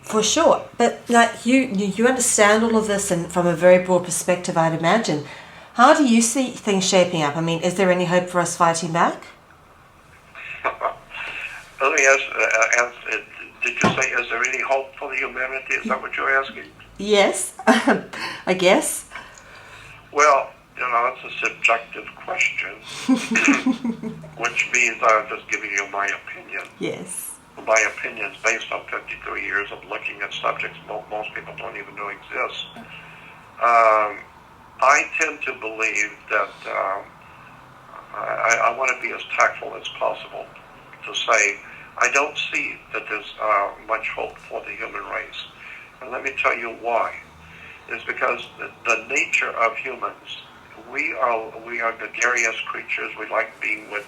S1: For sure, but you understand all of this, and from a very broad perspective, I'd imagine. How do you see things shaping up? I mean, is there any hope for us fighting back?
S2: Let me ask, did you say, is there any hope for the humanity? Is that what you're asking?
S1: Yes, I guess.
S2: Well, it's a subjective question, which means I'm just giving you my opinion.
S1: Yes.
S2: My opinion is based on 53 years of looking at subjects most people don't even know exist. I tend to believe that I want to be as tactful as possible to say I don't see that there's much hope for the human race. And let me tell you why. It's because the nature of humans, we are gregarious creatures. We like being with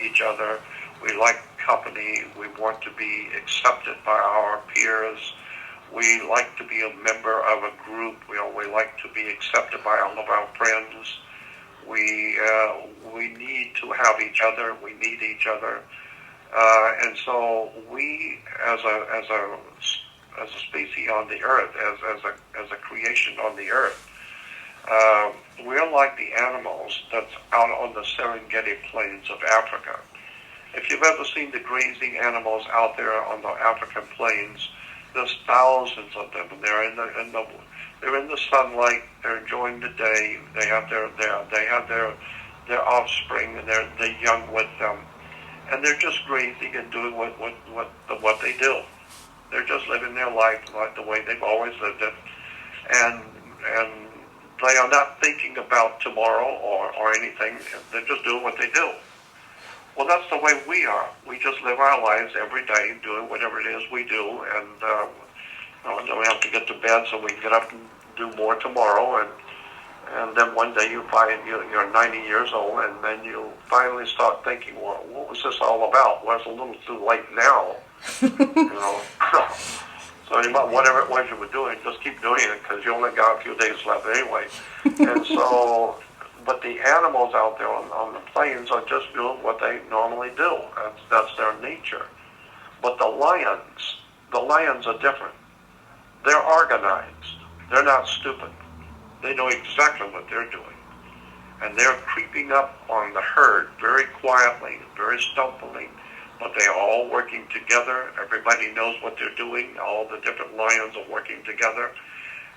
S2: each other. We like company. We want to be accepted by our peers. We like to be a member of a group. We like to be accepted by all of our friends. We need to have each other. We need each other, and so we, as a species on the earth, as a creation on the earth, we're like the animals that's out on the Serengeti plains of Africa. If you've ever seen the grazing animals out there on the African plains, there's thousands of them, and they're in the sunlight. They're enjoying the day. They have their offspring and their young with them, and they're just grazing and doing what they do. They're just living their life like the way they've always lived it, and they are not thinking about tomorrow or anything. They're just doing what they do. Well, that's the way we are. We just live our lives every day doing whatever it is we do, And then we have to get to bed so we can get up and do more tomorrow. And then one day you find you're 90 years old, and then you finally start thinking, well, what was this all about? Well, it's a little too late now, you know. So you might, whatever it was you were doing, just keep doing it because you only got a few days left anyway. And so, but the animals out there on the plains are just doing what they normally do. That's their nature. But the lions are different. They're organized. They're not stupid. They know exactly what they're doing. And they're creeping up on the herd very quietly, very stealthily, but they're all working together. Everybody knows what they're doing. All the different lions are working together,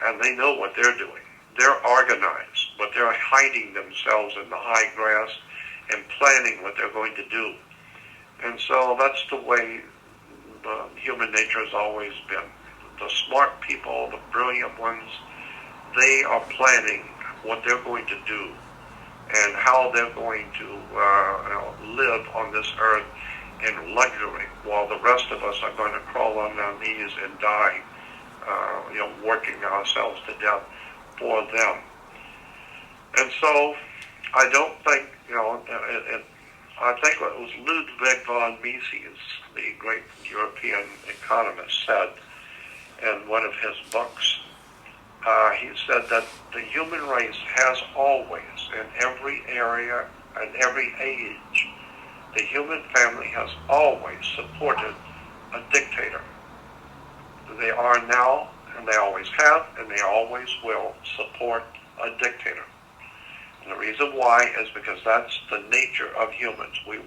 S2: and they know what they're doing. They're organized, but they're hiding themselves in the high grass and planning what they're going to do. And so that's the way human nature has always been. The smart people, the brilliant ones, they are planning what they're going to do and how they're going to live on this earth in luxury, while the rest of us are going to crawl on our knees and die, working ourselves to death for them. And so I don't think, I think it was Ludwig von Mises, the great European economist, said in one of his books, he said that the human race has always, in every area and every age, the human family has always supported a dictator. They are now, and they always have, and they always will support a dictator. And the reason why is because that's the nature of humans. We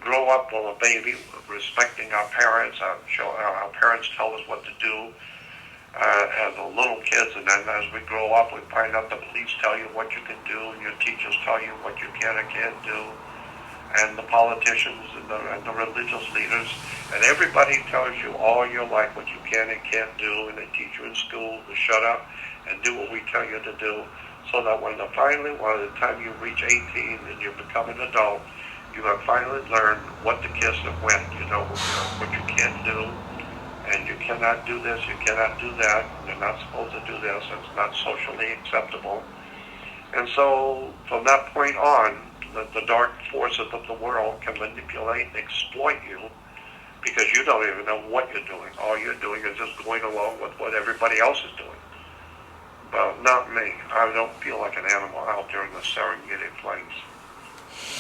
S2: grow up from a baby respecting our parents. Our parents tell us what to do as the little kids, and then as we grow up, we find out the police tell you what you can do, and your teachers tell you what you can and can't do, and the politicians and the religious leaders, and everybody tells you all your life what you can and can't do, and they teach you in school to shut up and do what we tell you to do, so that by the time you reach 18 and you become an adult, you have finally learned what to kiss and when. You know what you can't do, and you cannot do this, you cannot do that, you're not supposed to do this, it's not socially acceptable. And so from that point on, the dark forces of the world can manipulate and exploit you because you don't even know what you're doing. All you're doing is just going along with what everybody else is doing. But not me. I don't feel like an animal out there in the Serengeti plains.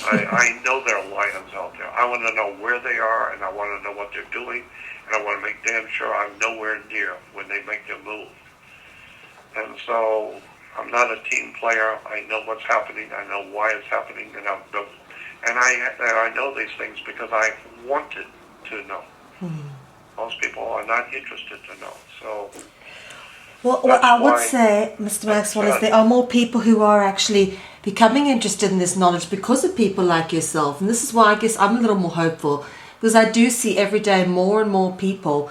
S2: I know there are lions out there. I want to know where they are, and I want to know what they're doing, and I want to make damn sure I'm nowhere near when they make their move. And so I'm not a team player. I know what's happening. I know why it's happening, and I know these things because I wanted to know. Most people are not interested to know. So.
S1: Well, what I would say, Mr. Maxwell, is there are more people who are actually becoming interested in this knowledge because of people like yourself. And this is why I guess I'm a little more hopeful, because I do see every day more and more people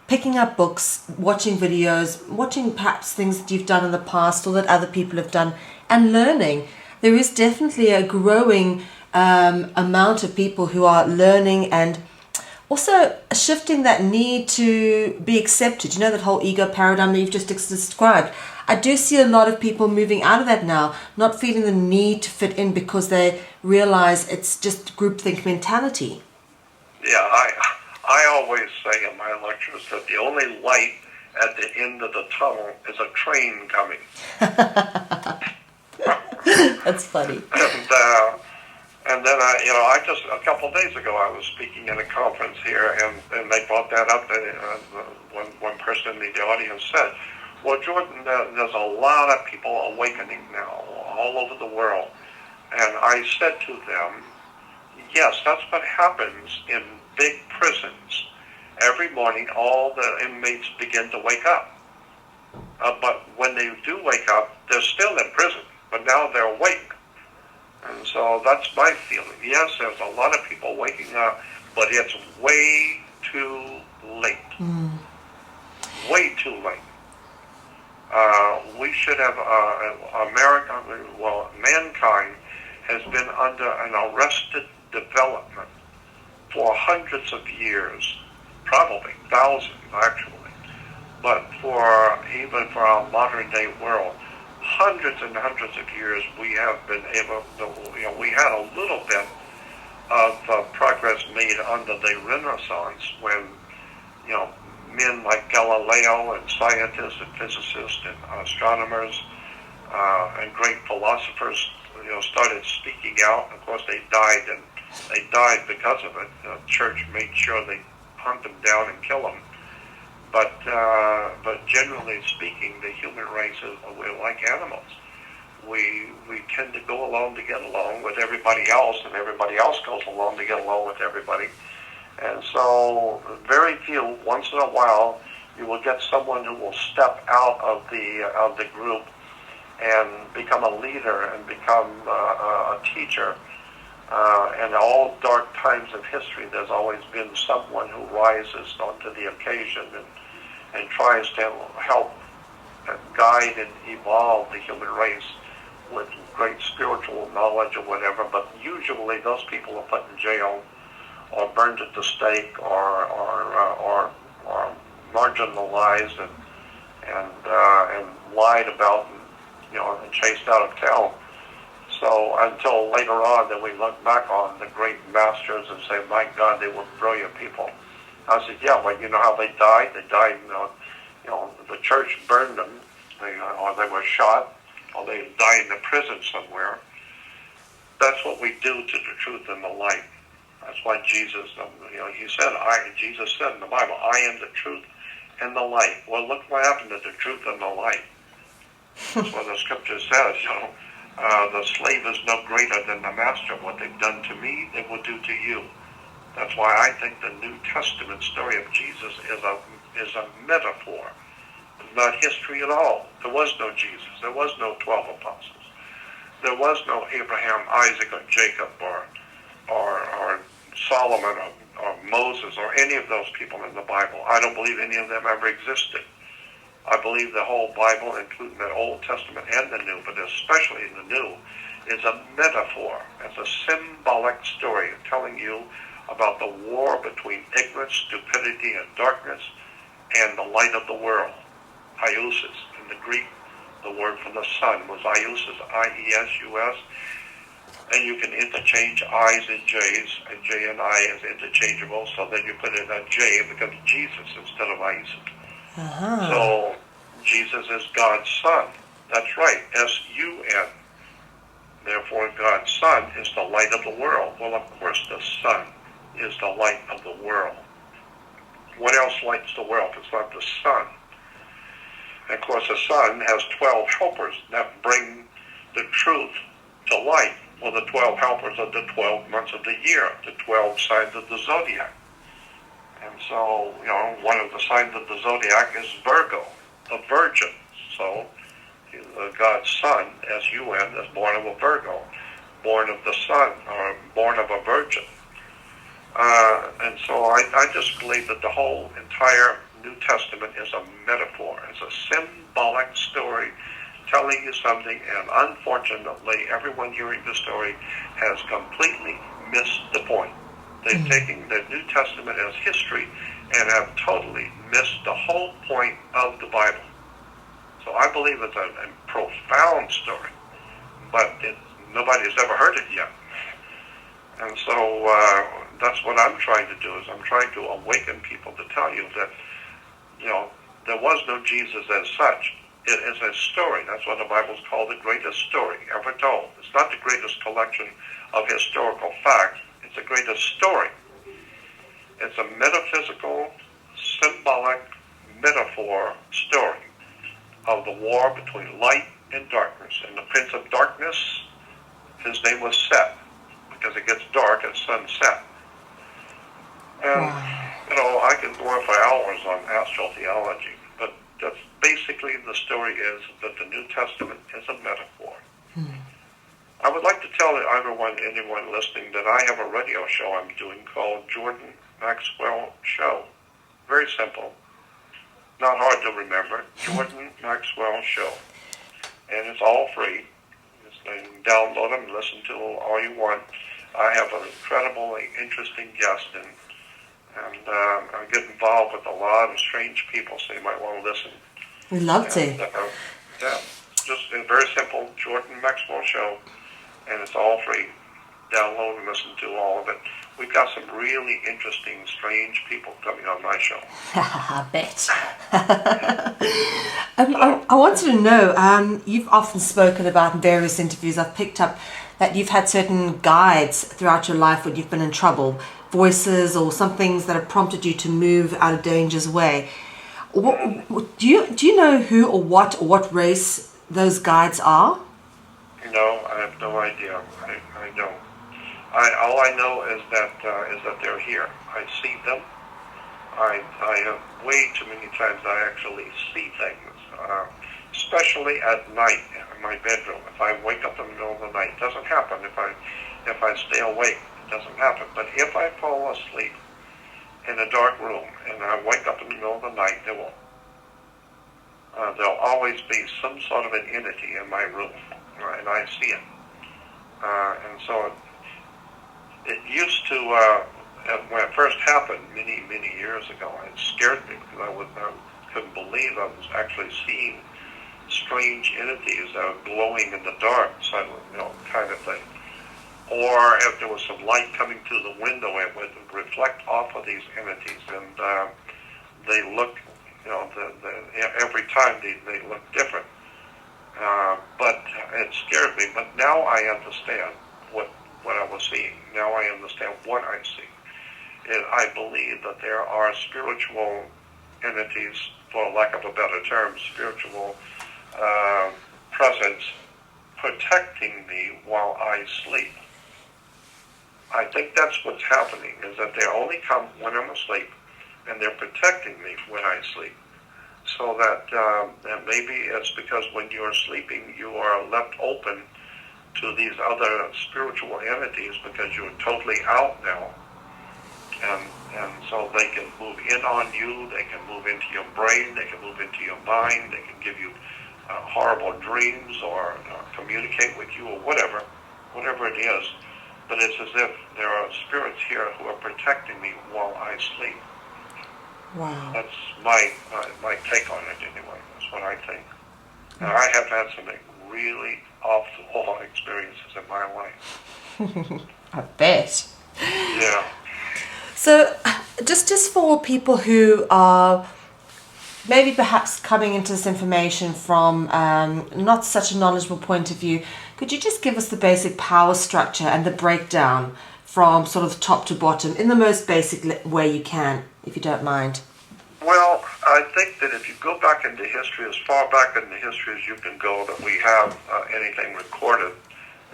S1: picking up books, watching videos, watching perhaps things that you've done in the past or that other people have done, and learning. There is definitely a growing amount of people who are learning and also shifting that need to be accepted. You know, that whole ego paradigm that you've just described. I do see a lot of people moving out of that now, not feeling the need to fit in because they realize it's just groupthink mentality.
S2: Yeah, I always say in my lectures that the only light at the end of the tunnel is a train coming.
S1: That's funny.
S2: And then I just a couple of days ago I was speaking at a conference here, and they brought that up. And one person in the audience said, "Well, Jordan, there's a lot of people awakening now all over the world." And I said to them, "Yes, that's what happens in big prisons. Every morning, all the inmates begin to wake up. But when they do wake up, they're still in prison, but now they're awake." And so that's my feeling. Yes, there's a lot of people waking up, but it's way too late. Way too late. We should have, mankind has been under an arrested development for hundreds of years, probably thousands actually. But even for our modern day world, hundreds and hundreds of years we have been able to, we had a little bit of progress made under the Renaissance when, men like Galileo and scientists and physicists and astronomers and great philosophers, started speaking out. Of course, they died, and they died because of it. The church made sure they hunt them down and kill them. But generally speaking, the human race we're like animals. We tend to go along to get along with everybody else, and everybody else goes along to get along with everybody. And so, very few. Once in a while, you will get someone who will step out of the group and become a leader and become a teacher. In all dark times of history, there's always been someone who rises onto the occasion and tries to help guide and evolve the human race with great spiritual knowledge or whatever. But usually those people are put in jail or burned at the stake or marginalized and lied about and chased out of town. So until later on, then we look back on the great masters and say, my God, they were brilliant people. I said, yeah, but you know how they died? They died, the church burned them, or they were shot, or they died in a prison somewhere. That's what we do to the truth and the light. That's why Jesus, Jesus said in the Bible, I am the truth and the light. Well, look what happened to the truth and the light. That's what the scripture says, the slave is no greater than the master. What they've done to me, they will do to you. That's why I think the New Testament story of Jesus is a metaphor. It's not history at all. There was no Jesus. There was no 12 apostles. There was no Abraham, Isaac, or Jacob, or Solomon, or Moses, or any of those people in the Bible. I don't believe any of them ever existed. I believe the whole Bible, including the Old Testament and the New, but especially the New, is a metaphor. It's a symbolic story telling you about the war between ignorance, stupidity, and darkness, and the light of the world. Iousis. In the Greek, the word for the sun was Iousis, I-E-S-U-S, and you can interchange I's and J's, and J and I is interchangeable, so then you put in a J, it becomes Jesus instead of Iousis.
S1: Uh-huh.
S2: So, Jesus is God's Son. That's right, S-U-N. Therefore, God's Son is the light of the world. Well, of course, the sun is the light of the world. What else lights the world? It's not the sun. And of course, the sun has 12 helpers that bring the truth to light. Well, the 12 helpers are the 12 months of the year, the 12 signs of the zodiac. And so, one of the signs of the zodiac is Virgo, a virgin. So, God's Son, S-U-N, is born of a Virgo, born of the sun, or born of a virgin. And so I just believe that the whole entire New Testament is a metaphor. It's a symbolic story telling you something, and unfortunately, everyone hearing the story has completely missed the point. They've taken the New Testament as history and have totally missed the whole point of the Bible. So I believe it's a profound story, but nobody's ever heard it yet. And so that's what I'm trying to do, is I'm trying to awaken people to tell you that, there was no Jesus as such. It is a story. That's what the Bible's called the greatest story ever told. It's not the greatest collection of historical facts. It's the greatest story. It's a metaphysical, symbolic metaphor story of the war between light and darkness. And the prince of darkness, his name was Set, because it gets dark at sunset. And, I can go on for hours on astral theology, but that's basically the story is that the New Testament is a metaphor. I would like to tell anyone listening that I have a radio show I'm doing called Jordan Maxwell Show. Very simple. Not hard to remember. Jordan Maxwell Show. And it's all free. You can download them and listen to all you want. I have an incredibly interesting guest, and And I get involved with a lot of strange people, so you might want to listen.
S1: We'd love to.
S2: Yeah, just a very simple Jordan Maxwell show, and it's all free. Download and listen to all of it. We've got some really interesting, strange people coming on my show.
S1: I bet. I wanted to know, you've often spoken about in various interviews, I've picked up that you've had certain guides throughout your life when you've been in trouble, voices or some things that have prompted you to move out of danger's way. Do you know who or what race those guides are?
S2: No, I have no idea. I don't. All I know is that they're here. I see them. I have way too many times I actually see things, especially at night in my bedroom. If I wake up in the middle of the night, it doesn't happen. If I stay awake, it doesn't happen. But if I fall asleep in a dark room and I wake up in the middle of the night, there'll always be some sort of an entity in my room, and I see it. And so it used to, when it first happened many years ago, it scared me because I couldn't believe I was actually seeing strange entities that were glowing in the dark, kind of thing. Or if there was some light coming through the window, it would reflect off of these entities, and they look, every time they look different. But it scared me. But now I understand what I was seeing. Now I understand what I see. And I believe that there are spiritual entities, for lack of a better term, spiritual presence protecting me while I sleep. I think that's what's happening, is that they only come when I'm asleep, and they're protecting me when I sleep. So that maybe it's because when you're sleeping, you are left open to these other spiritual entities because you're totally out now. And so they can move in on you, they can move into your brain, they can move into your mind, they can give you horrible dreams or communicate with you or whatever it is. But it's as if there are spirits here who are protecting me while I sleep.
S1: Wow.
S2: That's my take on it anyway. That's what I think. And I have had some really off-the-wall experiences in my life.
S1: I bet.
S2: Yeah.
S1: So, just for people who are maybe perhaps coming into this information from not such a knowledgeable point of view, could you just give us the basic power structure and the breakdown from sort of top to bottom in the most basic way you can, if you don't mind?
S2: Well, I think that if you go back into history, as far back into history as you can go, that we have anything recorded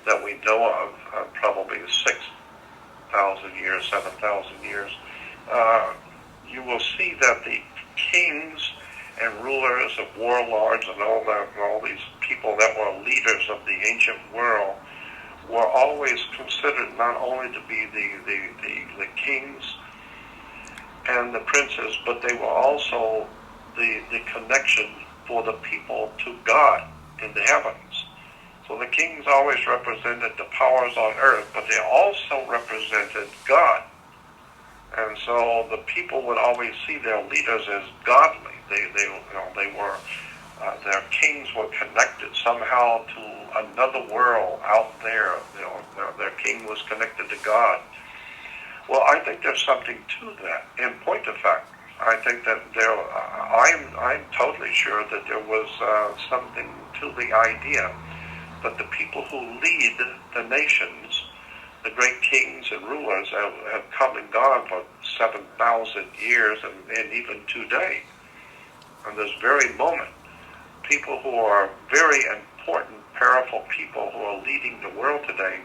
S2: that we know of, probably 6,000 years, 7,000 years, you will see that the kings and rulers of warlords and all these people that were leaders of the ancient world were always considered not only to be the kings and the princes, but they were also the connection for the people to God in the heavens. So the kings always represented the powers on earth, but they also represented God. And so the people would always see their leaders as godly. They were their kings were connected somehow to another world out there. Their king was connected to God. Well, I think there's something to that. In point of fact, I think that I'm totally sure that there was something to the idea that the people who lead the nations, the great kings and rulers, have come and gone for 7,000 years and even today. And this very moment, people who are very important, powerful people who are leading the world today,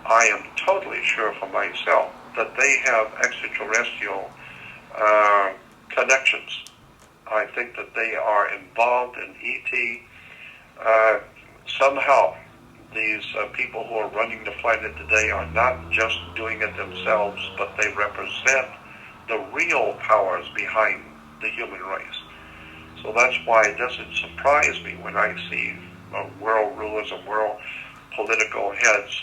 S2: I am totally sure for myself that they have extraterrestrial connections. I think that they are involved in ET. Somehow, these people who are running the planet today are not just doing it themselves, but they represent the real powers behind the human race. So that's why it doesn't surprise me when I see world rulers and world political heads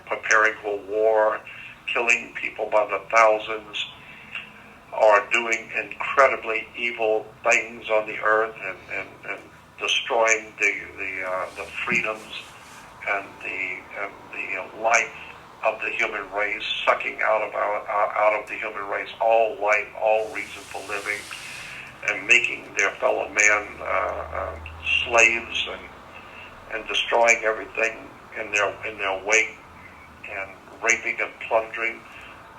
S2: preparing for war, killing people by the thousands. are doing incredibly evil things on the earth and destroying the freedoms and the life of the human race, sucking out of the human race all life, all reason for living, and making their fellow man slaves and destroying everything in their wake and raping and plundering.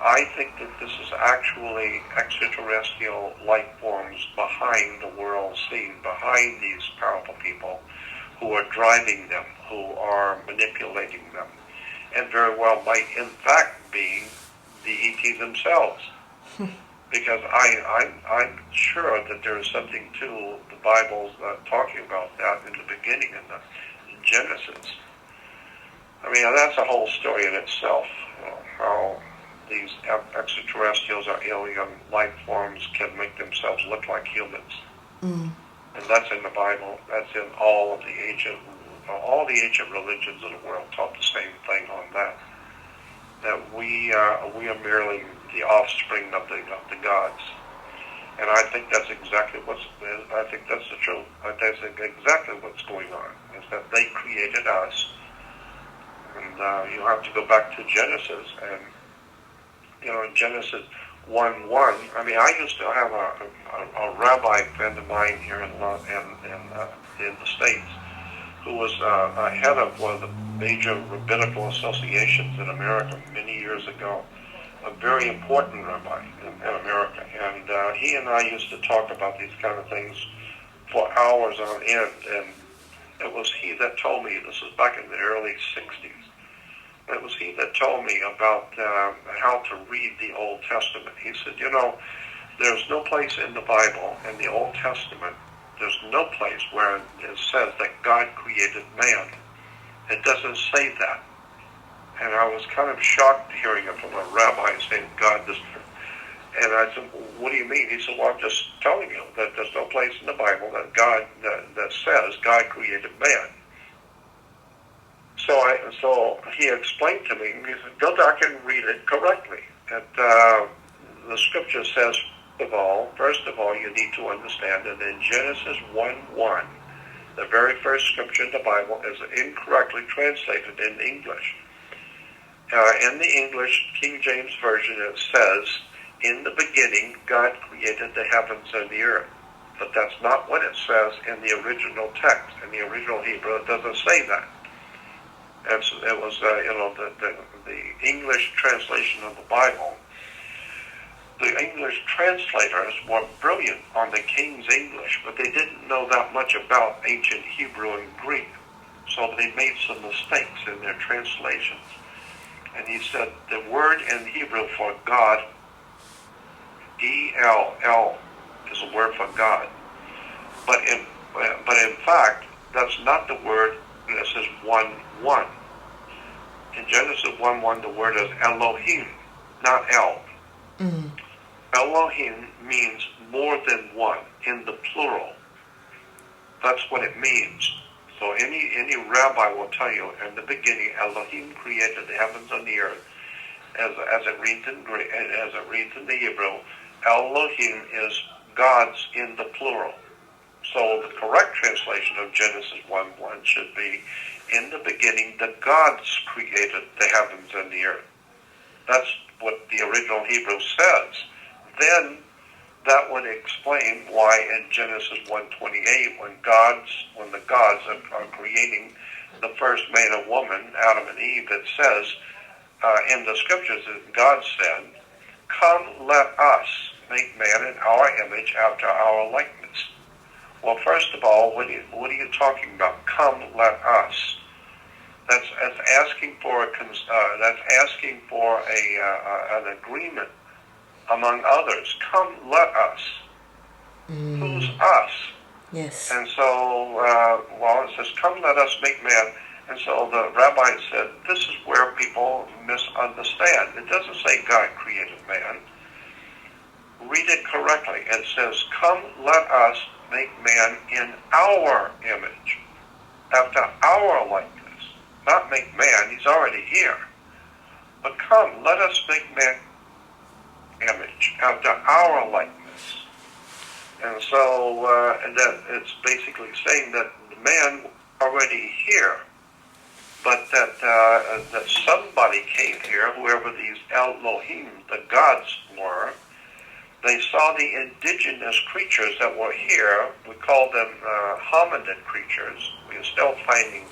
S2: I think that this is actually extraterrestrial life forms behind the world scene, behind these powerful people who are driving them, who are manipulating them, and very well might in fact be the ET themselves. Because I'm sure that there is something to the Bible's talking about that in the beginning in Genesis. I mean, that's a whole story in itself, how these extraterrestrials or alien life forms can make themselves look like humans. And that's in the Bible. That's in all the ancient religions of the world taught the same thing on that. That we are merely the offspring of the gods. And I think that's exactly I think that's the truth. That's exactly what's going on, is that they created us. And you have to go back to Genesis, and in Genesis 1:1. I mean, I used to have a rabbi friend of mine here in the States, who was head of one of the major rabbinical associations in America many years ago. A very important rabbi in America, and he and I used to talk about these kind of things for hours on end. And it was he that told me, this was back in the early 60s, it was he that told me about how to read the Old Testament. He said, there's no place in the Bible, in the Old Testament, there's no place where it says that God created man. It doesn't say that. And I was kind of shocked hearing it from a rabbi saying God does. And I said, what do you mean? He said, well, I'm just telling you that there's no place in the Bible that that says God created man. So he explained to me, he said, go back and read it correctly. And the scripture says, first of all, you need to understand that in Genesis 1:1, the very first scripture in the Bible is incorrectly translated in English. In the English King James Version, it says, in the beginning, God created the heavens and the earth. But that's not what it says in the original text. In the original Hebrew, it doesn't say that. And so it was, the English translation of the Bible. The English translators were brilliant on the King's English, but they didn't know that much about ancient Hebrew and Greek. So they made some mistakes in their translations. And he said the word in Hebrew for God, E-L-L, is a word for God. But in fact, that's not the word. This is 1:1. In Genesis 1:1, the word is Elohim, not El. Elohim means more than one, in the plural. That's what it means. So any rabbi will tell you, in the beginning, Elohim created the heavens and the earth. As it reads in Greek, as it reads in the Hebrew, Elohim is gods in the plural. So the correct translation of Genesis 1:1 should be, in the beginning, the gods created the heavens and the earth. That's what the original Hebrew says. Then that would explain why in Genesis 1:28, when the gods are creating the first man and woman, Adam and Eve, it says in the scriptures that God said, "Come, let us make man in our image, after our likeness." Well, first of all, what are you talking about? Come, let us. That's asking for an agreement among others. Come, let us. Who's us?
S1: Yes.
S2: And so, it says, "Come, let us make man." And so the rabbi said, this is where people misunderstand. It doesn't say God created man. Read it correctly. It says, "Come, let us make man in our image, after our likeness." Not make man, he's already here. But come, let us make man image, after our likeness. And so and that it's basically saying that the man already here, but that somebody came here, whoever these Elohim, the gods were. They saw the indigenous creatures that were here. We call them hominid creatures. We're still finding,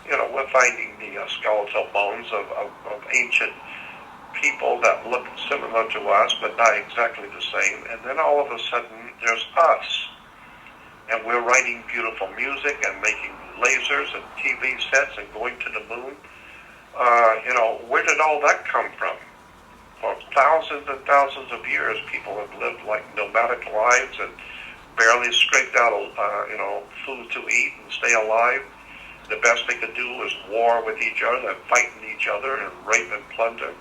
S2: we're finding the skeletal bones of ancient people that look similar to us, but not exactly the same. And then all of a sudden, there's us. And we're writing beautiful music and making lasers and TV sets and going to the moon. Where did all that come from? For thousands and thousands of years, people have lived like nomadic lives and barely scraped out, food to eat and stay alive. The best they could do was war with each other and fighting each other and rape and plunder.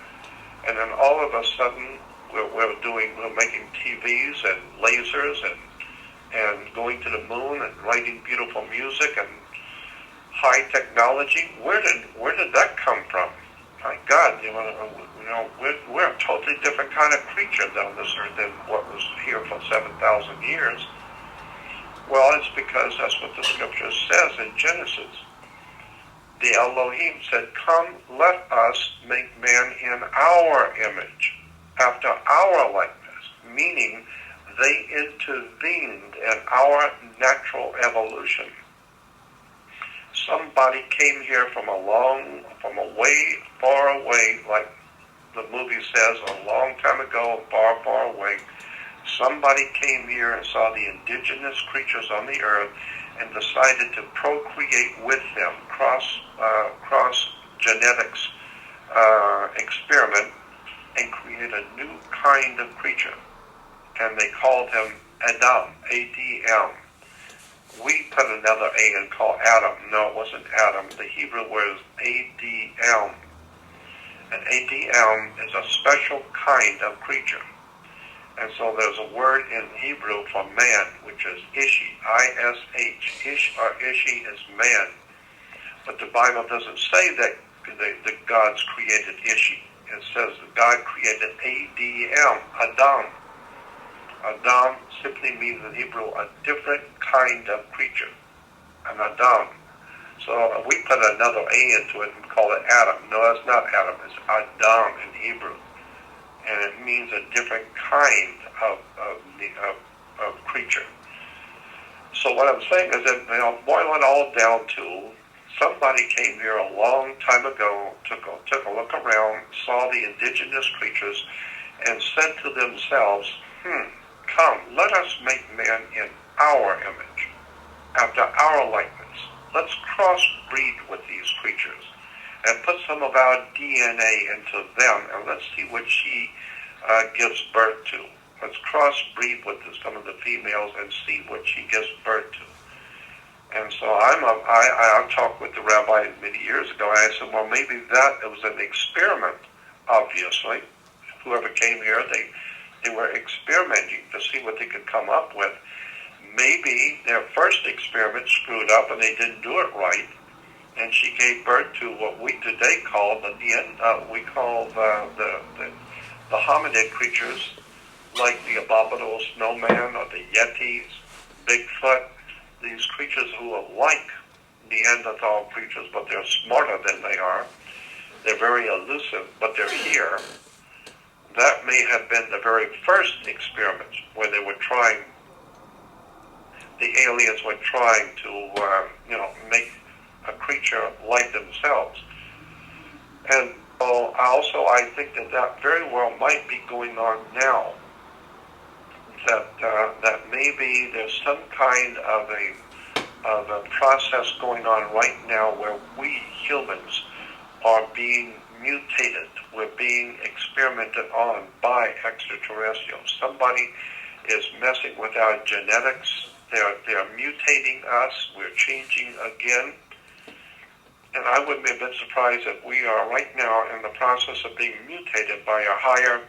S2: And then all of a sudden, we're making TVs and lasers and going to the moon and writing beautiful music and high technology. Where did that come from? My God, we're a totally different kind of creature down this earth than what was here for 7,000 years. Well, it's because that's what the scripture says in Genesis. The Elohim said, "Come, let us make man in our image, after our likeness," meaning they intervened in our natural evolution. Somebody came here from a way far away, like the movie says, a long time ago, far, far away. Somebody came here and saw the indigenous creatures on the earth and decided to procreate with them, cross genetics experiment, and create a new kind of creature. And they called him Adam, A-D-M. We put another A and call Adam. No, it wasn't Adam. The Hebrew word is A-D-M. And A-D-M is a special kind of creature. And so there's a word in Hebrew for man, which is Ishi, I-S-H. Ish or Ishi is man. But the Bible doesn't say that the gods created Ishi. It says that God created A-D-M, Adam. Adam simply means in Hebrew a different kind of creature, an Adam. So we put another A into it and call it Adam. No, that's not Adam. It's Adam in Hebrew. And it means a different kind of creature. So what I'm saying is that, boil it all down to, somebody came here a long time ago, took a look around, saw the indigenous creatures, and said to themselves, "Come, let us make man in our image, after our likeness. Let's crossbreed with these creatures and put some of our DNA into them, and let's see what she gives birth to. Let's crossbreed with some of the females and see what she gives birth to." And so I talked with the rabbi many years ago. I said, well, maybe it was an experiment, obviously. Whoever came here, they were experimenting to see what they could come up with. Maybe their first experiment screwed up and they didn't do it right, and she gave birth to what we today call the hominid creatures, like the abominable snowman or the Yetis, Bigfoot, these creatures who are like Neanderthal creatures, but they're smarter than they are. They're very elusive, but they're here. That may have been the very first experiments where they were trying, the aliens were trying to, make a creature like themselves. And also I think that very well might be going on now. That maybe there's some kind of a process going on right now where we humans are being mutated. We're being experimented on by extraterrestrials. Somebody is messing with our genetics. They're mutating us. We're changing again. And I wouldn't be a bit surprised if we are right now in the process of being mutated by a higher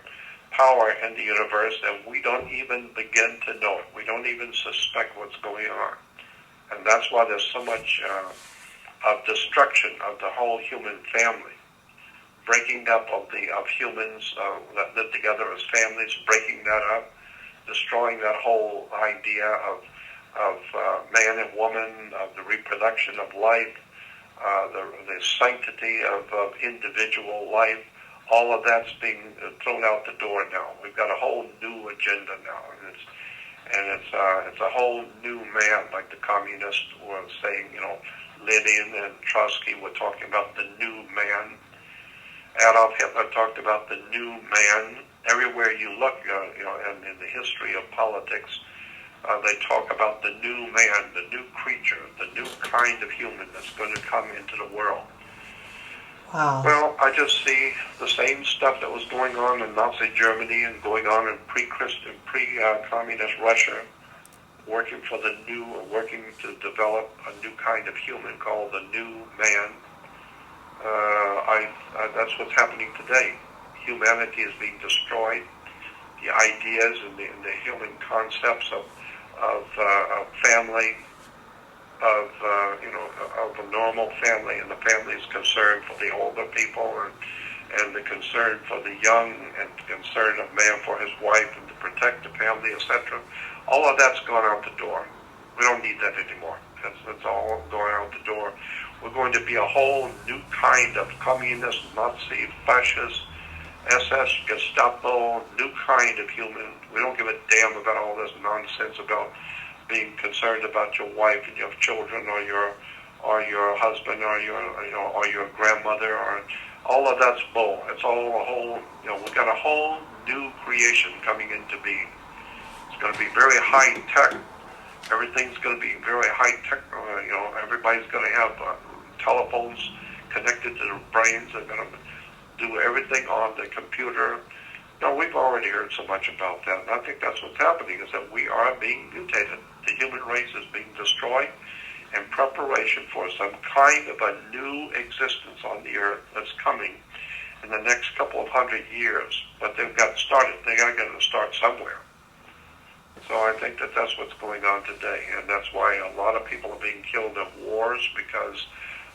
S2: power in the universe, and we don't even begin to know it. We don't even suspect what's going on. And that's why there's so much of destruction of the whole human family. breaking up of humans that live together as families, breaking that up, destroying that whole idea of man and woman, of the reproduction of life, the sanctity of individual life. All of that's being thrown out the door now. We've got a whole new agenda now, and it's a whole new man, like the communists were saying. Lenin and Trotsky were talking about the new man. Adolf Hitler talked about the new man. Everywhere you look, and in the history of politics, they talk about the new man, the new creature, the new kind of human that's going to come into the world.
S1: Wow.
S2: Well, I just see the same stuff that was going on in Nazi Germany and going on in pre-Christian, pre-communist Russia, working to develop a new kind of human called the new man. That's what's happening today. Humanity is being destroyed. The ideas and the human concepts of family, of a normal family, and the family's concern for the older people, and the concern for the young, and the concern of man for his wife, and to protect the family, etc. All of that's gone out the door. We don't need that anymore. That's all going out the door. We're going to be a whole new kind of communist, Nazi, fascist, SS, Gestapo, new kind of human. We don't give a damn about all this nonsense about being concerned about your wife and your children, or your husband, or your grandmother, or all of that's bull. It's all a whole. We've got a whole new creation coming into being. It's going to be very high tech. Everything's going to be very high tech. Everybody's going to have telephones connected to their brains. They're going to do everything on the computer. No, we've already heard so much about that. And I think that's what's happening, is that we are being mutated. The human race is being destroyed in preparation for some kind of a new existence on the earth that's coming in the next couple of 100 years. But they've got started. They got to get to start somewhere. So I think that that's what's going on today, and that's why a lot of people are being killed in wars, because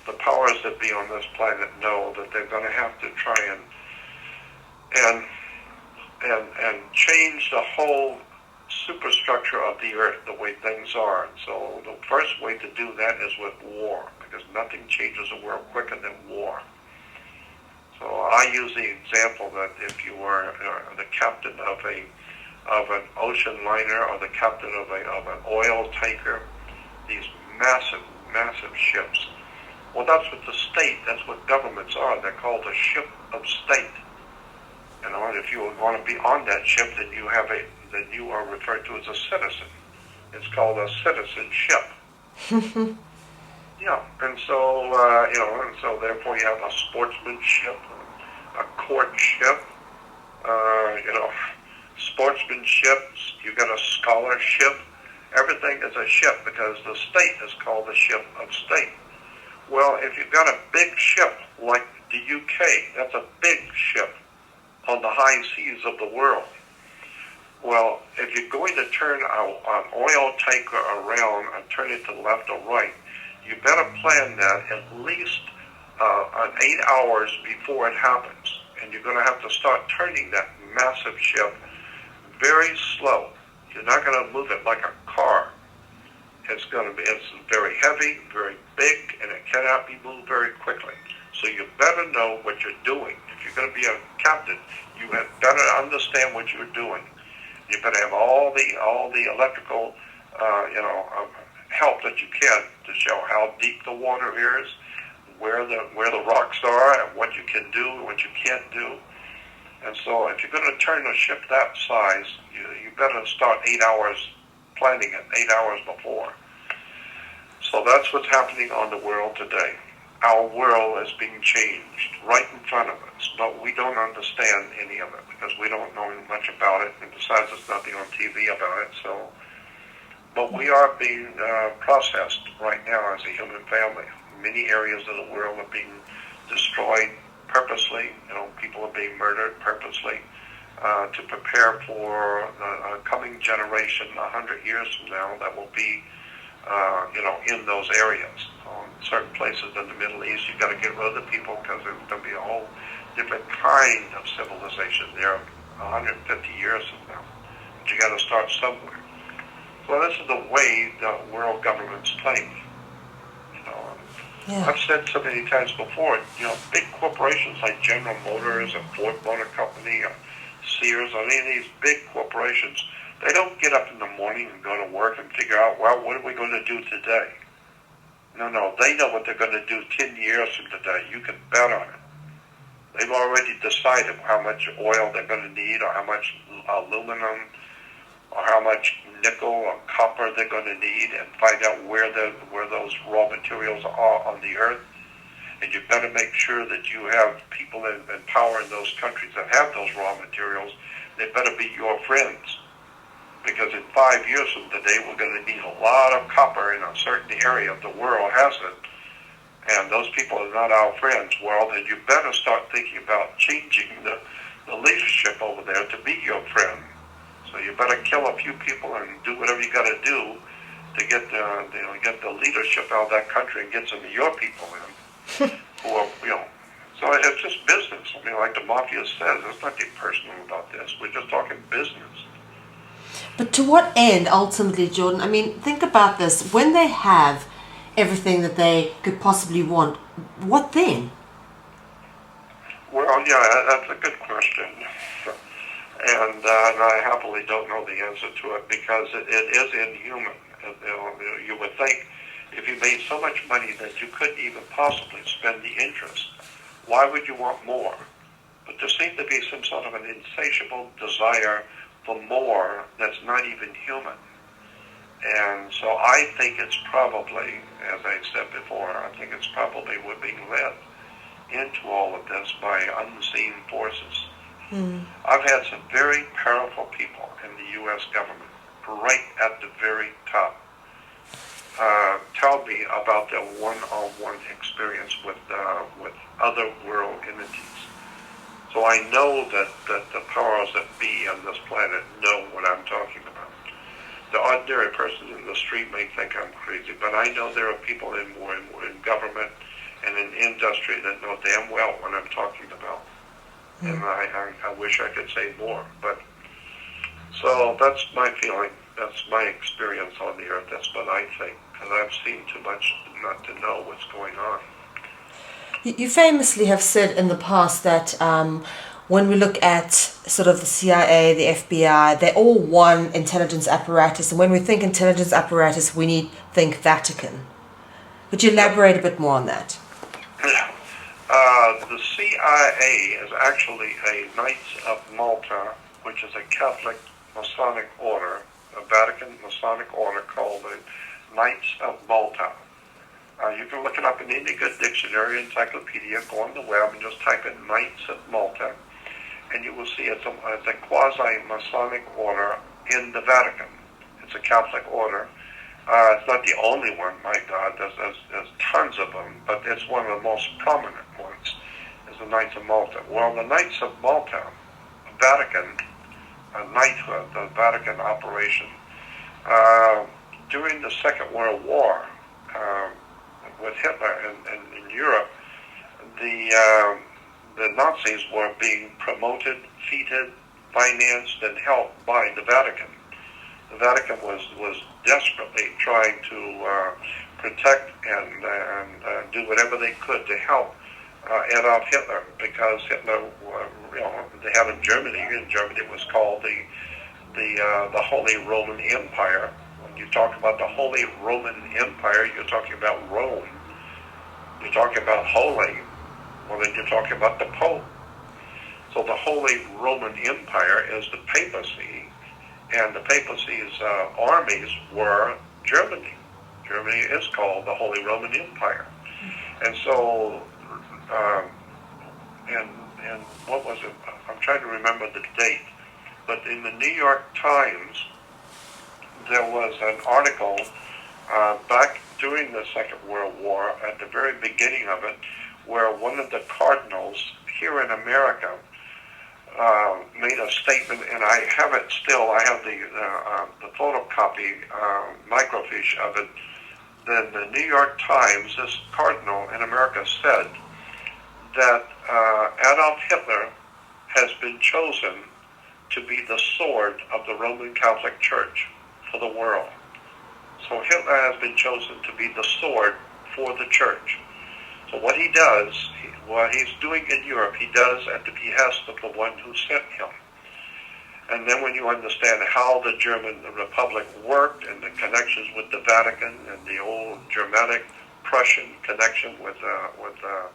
S2: the powers that be on this planet know that they're going to have to try and change the whole superstructure of the earth, the way things are. And so the first way to do that is with war, because nothing changes the world quicker than war. So I use the example that if you were the captain of an ocean liner, or the captain of an oil tanker, these massive ships. Well, that's what that's what governments are. They're called a ship of state. If you want to be on that ship, then you are referred to as a citizen. It's called a citizenship. Yeah, and so therefore you have a sportsmanship, a courtship, sportsmanship, you got a scholarship. Everything is a ship, because the state is called the ship of state. Well, if you've got a big ship like the UK, that's a big ship on the high seas of the world. Well, if you're going to turn an oil tanker around and turn it to the left or right, you better plan that at least 8 hours before it happens. And you're going to have to start turning that massive ship very slow. You're not going to move it like a car. It's very heavy, very big, and it cannot be moved very quickly. So you better know what you're doing. If you're going to be a captain, you had better understand what you're doing. You better have all the electrical, help that you can to show how deep the water is, where the rocks are, and what you can do and what you can't do. And so if you're going to turn a ship that size, you better start 8 hours planning it, 8 hours before. So that's what's happening on the world today. Our world is being changed right in front of us, but we don't understand any of it because we don't know much about it, and besides, there's nothing on TV about it. But we are being processed right now as a human family. Many areas of the world are being destroyed purposely. People are being murdered purposely to prepare for a coming generation 100 years from now that will be, in those areas. Certain places in the Middle East, you've got to get rid of the people because there's going to be a whole different kind of civilization. They're 150 years from now. But you got to start somewhere. So this is the way the world governments think. You know,
S1: Yeah.
S2: I've said so many times before. You know, big corporations like General Motors and Ford Motor Company, or Sears, or any of these big corporations, they don't get up in the morning and go to work and figure out, well, what are we going to do today? No, they know what they're going to do 10 years from today. You can bet on it. They've already decided how much oil they're going to need, or how much aluminum, or how much nickel or copper they're going to need, and find out where those raw materials are on the earth. And you better make sure that you have people in power in those countries that have those raw materials. They better be your friends. Because in 5 years from today, we're going to need a lot of copper in a certain area of the world has it. And those people are not our friends. Well, then you better start thinking about changing the leadership over there to be your friend. So you better kill a few people and do whatever you got to do to get the leadership out of that country and get some of your people in. Who are, so it's just business. I mean, like the mafia says, there's nothing personal about this. We're just talking business.
S1: But to what end, ultimately, Jordan? I mean, think about this. When they have everything that they could possibly want, what then?
S2: Well, yeah, that's a good question. And I happily don't know the answer to it, because it is inhuman. You would think if you made so much money that you couldn't even possibly spend the interest, why would you want more? But there seems to be some sort of an insatiable desire for more that's not even human. And so I think it's probably, as I said before, I think it's probably we're being led into all of this by unseen forces. I've had some very powerful people in the U.S. government, right at the very top, tell me about their one-on-one experience with other world entities. So I know that the powers that be on this planet know what I'm talking about. The ordinary person in the street may think I'm crazy, but I know there are people in government and in industry that know damn well what I'm talking about. And I wish I could say more. But so that's my feeling. That's my experience on the earth. That's what I think. Because I've seen too much not to know what's going on.
S1: You famously have said in the past that when we look at sort of the CIA, the FBI, they're all one intelligence apparatus. And when we think intelligence apparatus, we think Vatican. Could you elaborate a bit more on that?
S2: The CIA is actually a Knights of Malta, which is a Catholic Masonic order, a Vatican Masonic order called the Knights of Malta. You can look it up in any good dictionary, encyclopedia, go on the web and just type in Knights of Malta, and you will see it's a quasi-Masonic order in the Vatican. It's a Catholic order. It's not the only one, my God, there's tons of them, but it's one of the most prominent ones, is the Knights of Malta. Well, the Knights of Malta, Vatican, knighthood, the Vatican operation, during the Second World War, with Hitler in Europe, the Nazis were being promoted, feted, financed, and helped by the Vatican. The Vatican was desperately trying to protect and do whatever they could to help Adolf Hitler, because Hitler, they have in Germany it was called the Holy Roman Empire. When you talk about the Holy Roman Empire, you're talking about Rome. You're talking about holy. Well, then you're talking about the Pope. So the Holy Roman Empire is the papacy, and the papacy's armies were Germany. Germany is called the Holy Roman Empire. And so, and what was it? I'm trying to remember the date. But in the New York Times, there was an article back during the Second World War, at the very beginning of it, where one of the cardinals here in America made a statement, and I have it still. I have the photocopy microfiche of it. Then the New York Times, this cardinal in America said that Adolf Hitler has been chosen to be the sword of the Roman Catholic Church for the world. So Hitler has been chosen to be the sword for the church. So what he does, what he's doing in Europe, he does at the behest of the one who sent him. And then when you understand how the German Republic worked and the connections with the Vatican and the old Germanic Prussian connection with the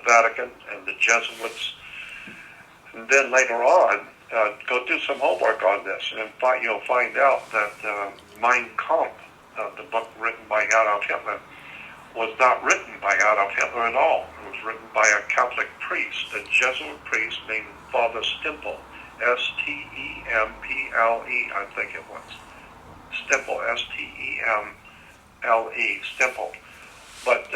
S2: Vatican and the Jesuits, and then later on, go do some homework on this, and you'll find out that Mein Kampf, the book written by Adolf Hitler, was not written by Adolf Hitler at all. It was written by a Catholic priest, a Jesuit priest named Father Stemple, S-T-E-M-P-L-E, I think it was. Stemple, S-T-E-M-L-E, Stemple. But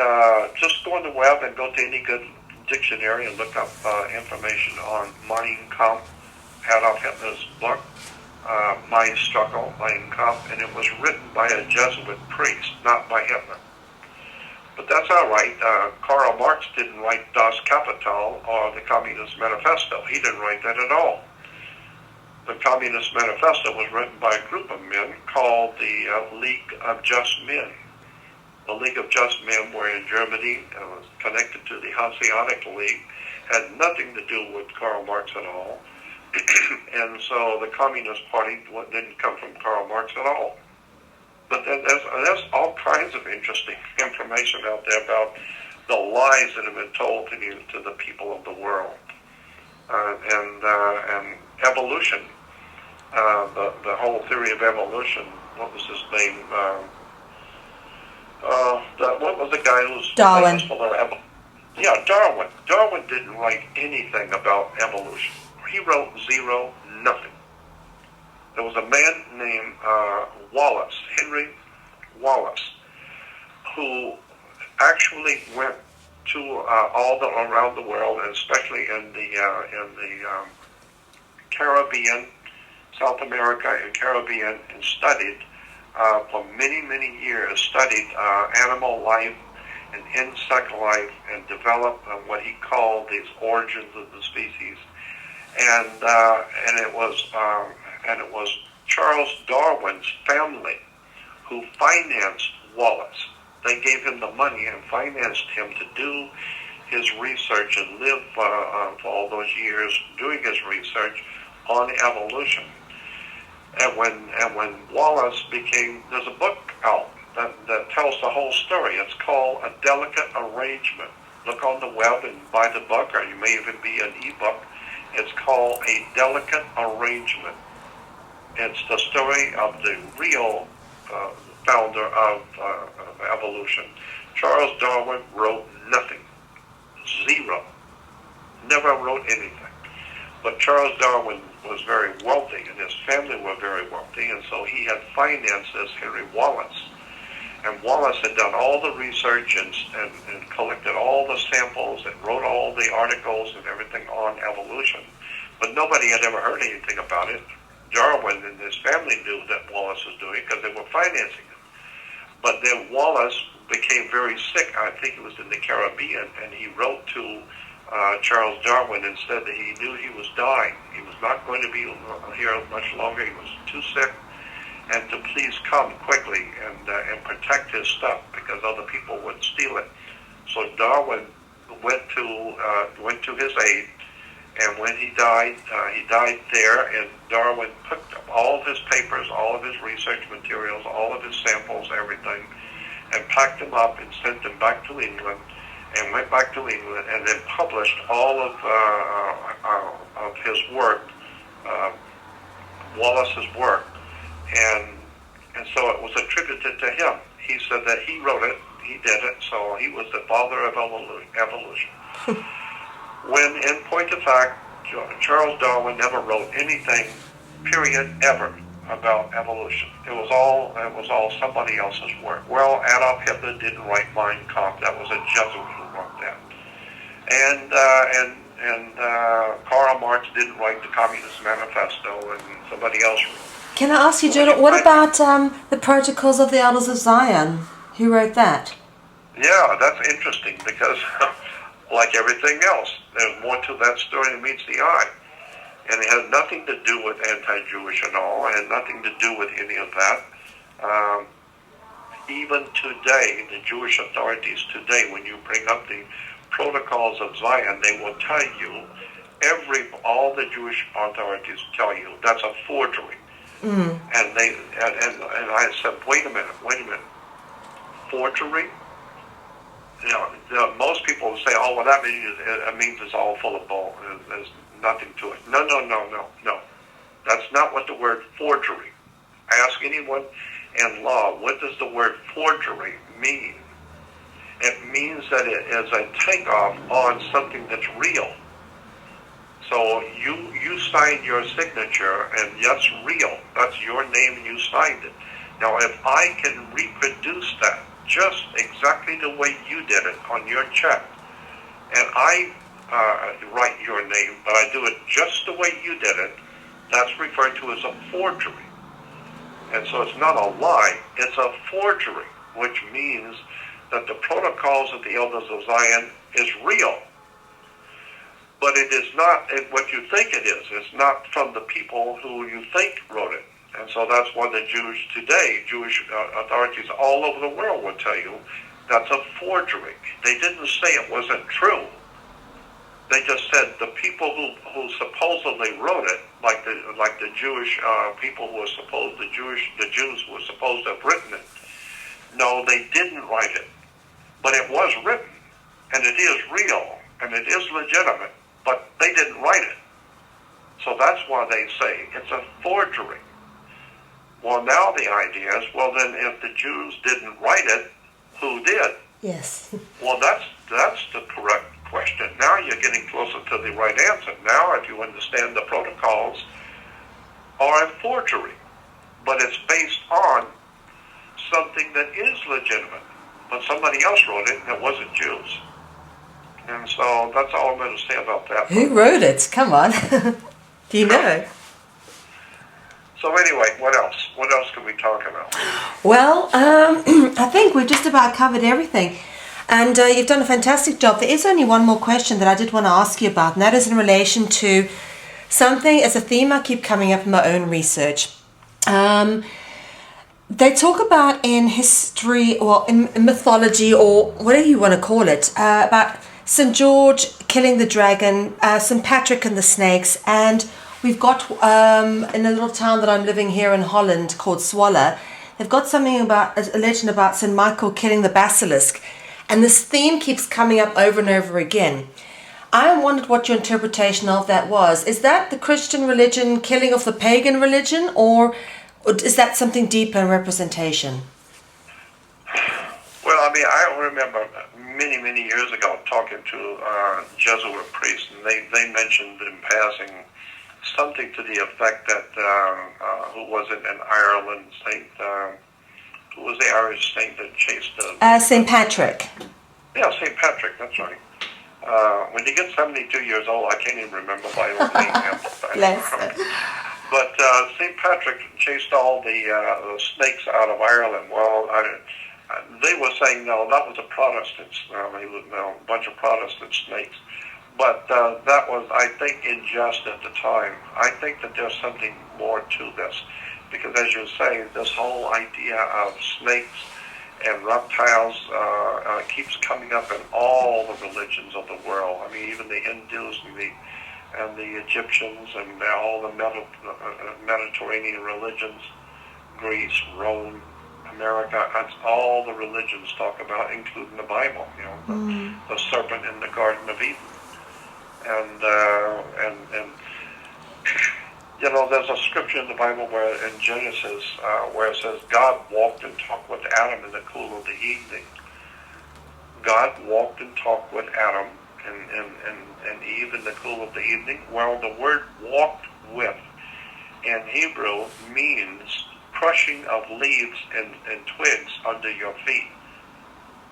S2: just go on the web and go to any good dictionary and look up information on Mein Kampf, Adolf Hitler's book, Mein Struggle, Mein Kampf, and it was written by a Jesuit priest, not by Hitler. But that's all right. Karl Marx didn't write Das Kapital or the Communist Manifesto. He didn't write that at all. The Communist Manifesto was written by a group of men called the League of Just Men. The League of Just Men were in Germany, was connected to the Hanseatic League, had nothing to do with Karl Marx at all. And so the Communist Party didn't come from Karl Marx at all. But then there's all kinds of interesting information out there about the lies that have been told to the people of the world. And evolution, the whole theory of evolution, what was his name? What was the guy who's
S1: Darwin.
S2: famous for the yeah, Darwin. Darwin didn't write anything about evolution. He wrote zero, nothing. There was a man named Wallace, Henry Wallace, who actually went to all around the world, and especially in the Caribbean, South America and Caribbean, and studied for many, many years, studied animal life and insect life, and developed what he called these origins of the species. And it was Charles Darwin's family who financed Wallace. They gave him the money and financed him to do his research and live for all those years doing his research on evolution. And when Wallace there's a book out that tells the whole story. It's called A Delicate Arrangement. Look on the web and buy the book, or you may even be an ebook. It's called A Delicate Arrangement. It's the story of the real founder of evolution. Charles Darwin wrote nothing. Zero. Never wrote anything. But Charles Darwin was very wealthy, and his family were very wealthy, and so he had financed this Henry Wallace. And Wallace had done all the research and collected all the samples and wrote all the articles and everything on evolution. But nobody had ever heard anything about it. Darwin and his family knew that Wallace was doing it because they were financing it. But then Wallace became very sick. I think it was in the Caribbean, and he wrote to Charles Darwin and said that he knew he was dying. He was not going to be here much longer. He was too sick, and to please come quickly and protect his stuff because other people would steal it. So Darwin went to his aid, and when he died there. And Darwin picked up all of his papers, all of his research materials, all of his samples, everything, and packed them up and sent them back to England. And went back to England and then published all of his work, Wallace's work, and so it was attributed to him. He said that he wrote it, he did it, so he was the father of evolution. When, in point of fact, Charles Darwin never wrote anything, period, ever, about evolution. It was all somebody else's work. Well, Adolf Hitler didn't write Mein Kampf. That was a Jesuit who wrote that. And Karl Marx didn't write the Communist Manifesto, and somebody else wrote.
S1: Can I ask you, Jordan, what about the Protocols of the Elders of Zion? Who wrote that?
S2: Yeah, that's interesting because like everything else. There's more to that story than meets the eye. And it has nothing to do with anti-Jewish at all. It had nothing to do with any of that. Even today, the Jewish authorities today, when you bring up the protocols of Zion, they will tell you, all the Jewish authorities tell you, that's a forgery. And I said, wait a minute, forgery? Most people will say, oh, well, that means it's all full of bull. There's nothing to it. No. That's not what the word forgery. Ask anyone in law, what does the word forgery mean? It means that it is a takeoff on something that's real. So you signed your signature, and that's real. That's your name, and you signed it. Now, if I can reproduce that just exactly the way you did it on your check, and I write your name, but I do it just the way you did it, that's referred to as a forgery. And so it's not a lie, it's a forgery, which means that the protocols of the Elders of Zion is real. But it is not what you think it is. It's not from the people who you think wrote it. And so that's why the Jews today, Jewish authorities all over the world will tell you that's a forgery. They didn't say it wasn't true. They just said the people who supposedly wrote it, like the Jewish people who were the Jews who were supposed to have written it. No, they didn't write it, but it was written, and it is real, and it is legitimate, but they didn't write it. So that's why they say it's a forgery. Well, now the idea is, well, then if the Jews didn't write it, who did?
S1: Yes.
S2: Well, that's the correct question. Now you're getting closer to the right answer. Now, if you understand the protocols are a forgery, but it's based on something that is legitimate, but somebody else wrote it and it wasn't Jews. And so that's all I'm going to say about that.
S1: Who wrote it? Come on. Do you know?
S2: So anyway, what else? What else can we talk about?
S1: Well, I think we've just about covered everything. And you've done a fantastic job. There is only one more question that I did want to ask you about, and that is in relation to something, as a theme I keep coming up in my own research. They talk about in history, or in mythology, or whatever you want to call it, about St. George killing the dragon, St. Patrick and the snakes, and we've got, in a little town that I'm living here in Holland called Zwolle, they've got something about, a legend about St. Michael killing the basilisk. And this theme keeps coming up over and over again. I wondered what your interpretation of that was. Is that the Christian religion killing of the pagan religion, or is that something deeper in representation?
S2: Well, I mean, I remember many years ago talking to Jesuit priests, and they mentioned in passing something to the effect that, who was it in Ireland, who was the Irish saint that chased the...
S1: St. Patrick.
S2: Yeah, St. Patrick, that's right. When you get 72 years old, I can't even remember my own name.
S1: Bless.
S2: But St. Patrick chased all the snakes out of Ireland. Well, they were saying, no, that was the Protestants. He was a bunch of Protestant snakes. But that was, I think, in jest at the time. I think that there's something more to this. Because as you say, this whole idea of snakes and reptiles keeps coming up in all the religions of the world. I mean, even the Hindus and the Egyptians and all the Mediterranean religions, Greece, Rome, America, that's all the religions talk about, including the Bible, the serpent in the Garden of Eden. And there's a scripture in the Bible where in Genesis where it says God walked and talked with Adam in the cool of the evening. God walked and talked with Adam and Eve in the cool of the evening. Well, the word walked with in Hebrew means crushing of leaves and twigs under your feet.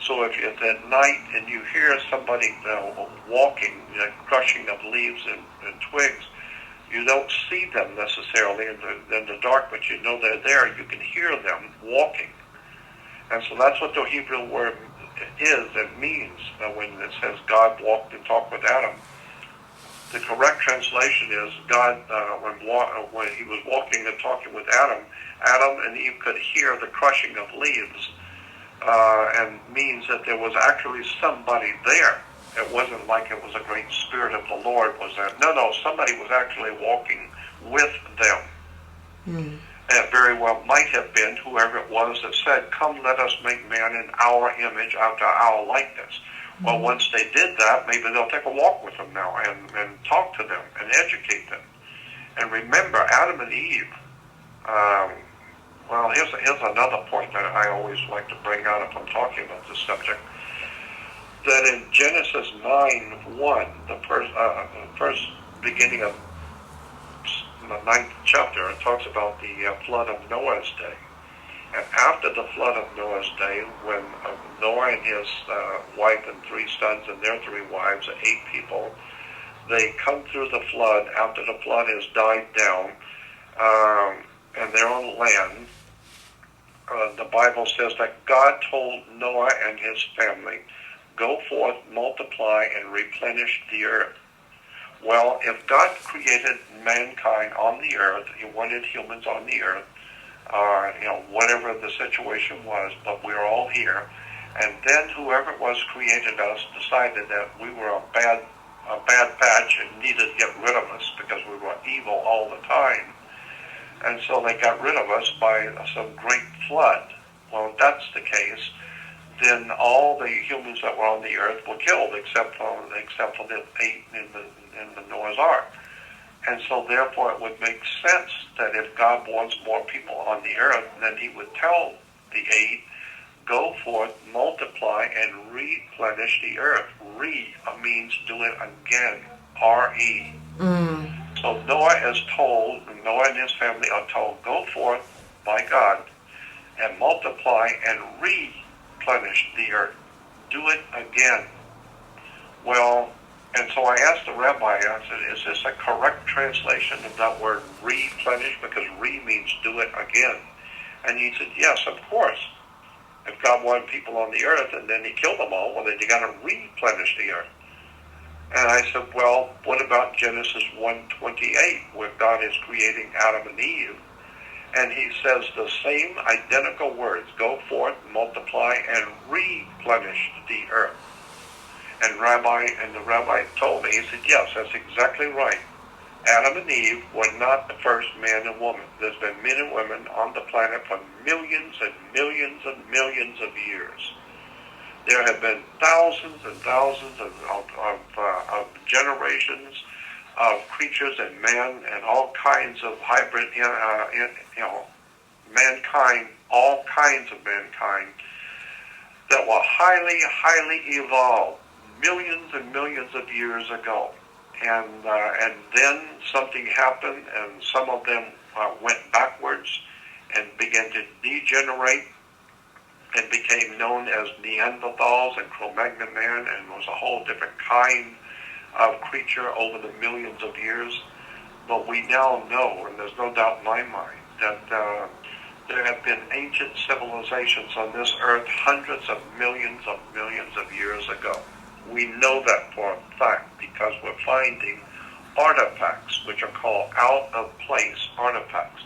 S2: So if it's at night and you hear somebody walking, crushing of leaves and twigs, you don't see them necessarily in the dark, but you know they're there. You can hear them walking. And so that's what the Hebrew word it means when it says God walked and talked with Adam. The correct translation is God, when he was walking and talking with Adam, Adam and Eve could hear the crushing of leaves, and means that there was actually somebody there. It wasn't like it was a great spirit of the Lord was there. No, somebody was actually walking with them. And it very well might have been whoever it was that said, "Come, let us make man in our image, after our likeness." Well, once they did that, maybe they'll take a walk with them now and talk to them and educate them. And remember, Adam and Eve, well, here's another point that I always like to bring out if I'm talking about this subject, that in Genesis 9:1, the first beginning of the 9th chapter, it talks about the flood of Noah's day. And after the flood of Noah's day, when Noah and his wife and 3 sons and their 3 wives, 8 people, they come through the flood after the flood has died down, and they're on land. The Bible says that God told Noah and his family, "Go forth, multiply, and replenish the earth." Well, if God created mankind on the earth, he wanted humans on the earth, whatever the situation was, but we're all here. And then whoever was created us decided that we were a bad batch and needed to get rid of us because we were evil all the time. And so they got rid of us by some great flood. Well, if that's the case, then all the humans that were on the earth were killed except for the 8 in the Noah's Ark. And so therefore it would make sense that if God wants more people on the earth, then he would tell the 8, "Go forth, multiply, and replenish the earth." Means do it again. R-E. So Noah and his family are told, "Go forth by God and multiply and replenish the earth." Do it again. Well, and so I asked the rabbi, I said, "Is this a correct translation of that word replenish? Because means do it again." And he said, "Yes, of course. If God wanted people on the earth and then he killed them all, well, then you got to replenish the earth." And I said, "Well, what about Genesis 1:28, where God is creating Adam and Eve?" And he says the same identical words, "Go forth, multiply, and replenish the earth." And the rabbi told me, he said, "Yes, that's exactly right. Adam and Eve were not the first man and woman. There's been men and women on the planet for millions and millions and millions of years. There have been thousands and thousands of generations of creatures and man and all kinds of hybrid, mankind, all kinds of mankind that were highly, highly evolved millions and millions of years ago. And then something happened, and some of them went backwards and began to degenerate and became known as Neanderthals and Cro-Magnon man, and was a whole different kind of creature over the millions of years. But we now know, and there's no doubt in my mind, that there have been ancient civilizations on this earth hundreds of millions of years ago. We know that for a fact because we're finding artifacts, which are called out-of-place artifacts.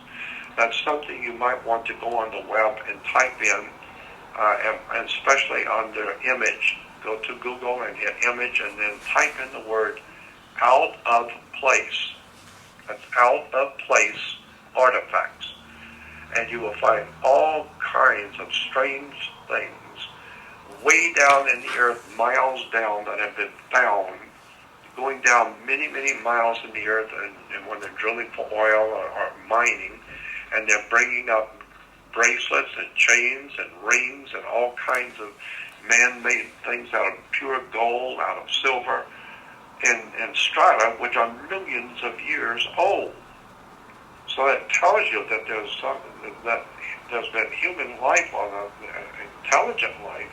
S2: That's something you might want to go on the web and type in, and especially under image. Go to Google and hit image and then type in the word out of place. That's out of place artifacts. And you will find all kinds of strange things way down in the earth, miles down, that have been found, going down many, many miles in the earth, and when they're drilling for oil or mining, and they're bringing up bracelets and chains and rings and all kinds of man-made things out of pure gold, out of silver, and strata, which are millions of years old. So that tells you that there's been human life intelligent life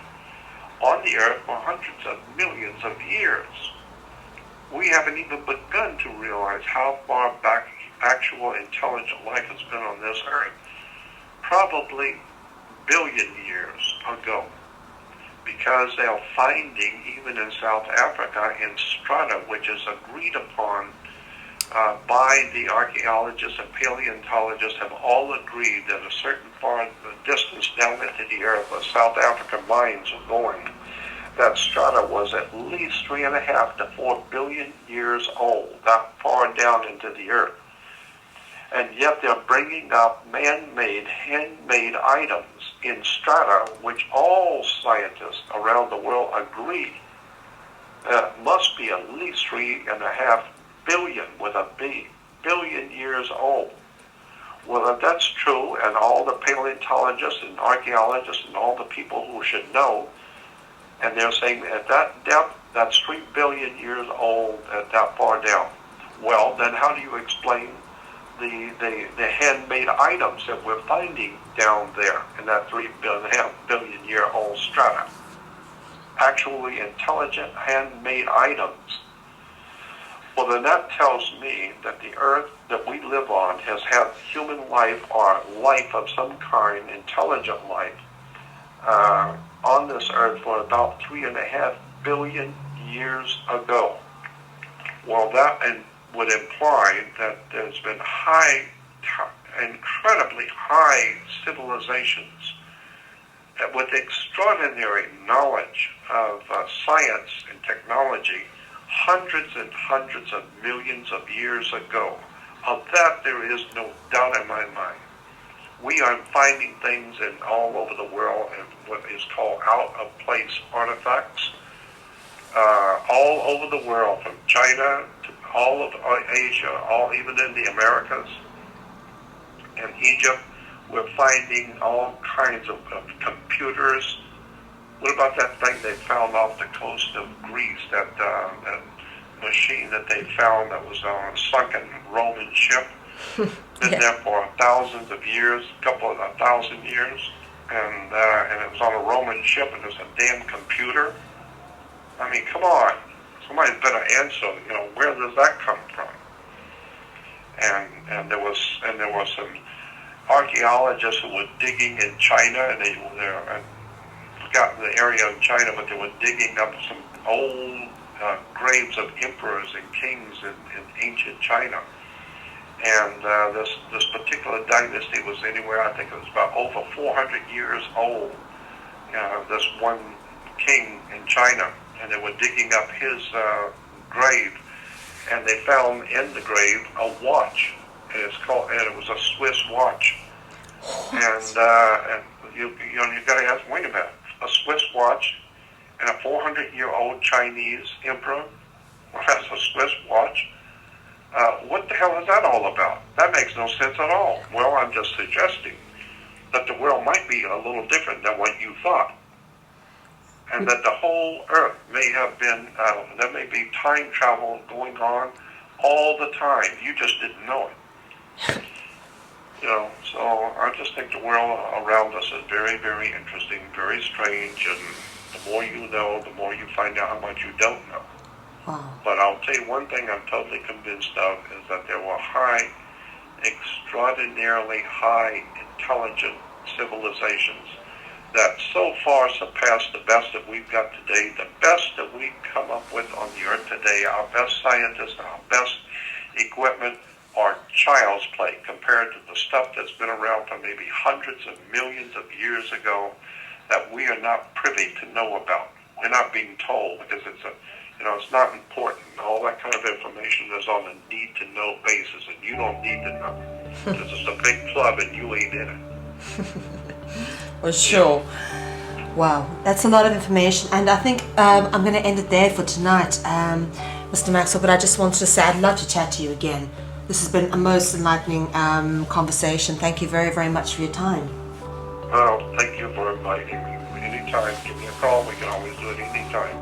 S2: on the earth for hundreds of millions of years. We haven't even begun to realize how far back actual intelligent life has been on this earth. Probably billion years ago. because they are finding, even in South Africa, in strata, which is agreed upon by the archaeologists and paleontologists, have all agreed that a certain far distance down into the earth where South African mines are going, that strata was at least 3.5 to 4 billion years old, that far down into the earth. And yet they're bringing up man-made, handmade items in strata, which all scientists around the world agree must be at least 3.5 billion, with a B, billion years old. Well, if that's true, and all the paleontologists and archaeologists and all the people who should know, and they're saying at that depth, that's 3 billion years old at that far down. Well, then how do you explain the handmade items that we're finding down there in that 3.5 billion year old strata? Actually intelligent handmade items. Well, then that tells me that the earth that we live on has had human life, or life of some kind, intelligent life, on this earth for about 3.5 billion years ago. Well, that would imply that there's been incredibly high civilizations with extraordinary knowledge of science and technology hundreds and hundreds of millions of years ago. Of that, there is no doubt in my mind. We are finding things all over the world in what is called out-of-place artifacts, all over the world, from China to all of Asia, even in the Americas and Egypt. We're finding all kinds of computers. What about that thing they found off the coast of Greece, that machine that they found that was on a sunken Roman ship? Been there for thousands of years, a couple of 1,000 years, and it was on a Roman ship, and there's a damn computer. I mean, come on, somebody's better answer. Where does that come from? And there was some archaeologists who were digging in China, and I forgot the area of China, but they were digging up some old graves of emperors and kings in ancient China. And this particular dynasty was anywhere, I think it was about over 400 years old, this one king in China, and they were digging up his grave, and they found in the grave a watch, and it was a Swiss watch. And you got to ask, wait a minute, a Swiss watch and a 400-year-old Chinese emperor has a Swiss watch? What the hell is that all about? That makes no sense at all. Well, I'm just suggesting that the world might be a little different than what you thought, and that the whole earth may have been, there may be time travel going on all the time. You just didn't know it. So I just think the world around us is very, very interesting, very strange, and the more you know, the more you find out how much you don't know.
S1: Wow.
S2: But I'll tell you one thing I'm totally convinced of is that there were extraordinarily high intelligent civilizations that so far surpass the best that we've got today, the best that we've come up with on the earth today. Our best scientists, our best equipment are child's play compared to the stuff that's been around for maybe hundreds of millions of years ago that we are not privy to know about. We're not being told because it's not important. All that kind of information is on a need-to-know basis, and you don't need to know. This is a big club, and you ain't in it.
S1: For sure. Wow, that's a lot of information, and I think I'm going to end it there for tonight, Mr. Maxwell, but I just wanted to say I'd love to chat to you again. This has been a most enlightening conversation. Thank you very, very much for your time.
S2: Well, thank you for inviting me. Anytime, give me a call. We can always do it anytime.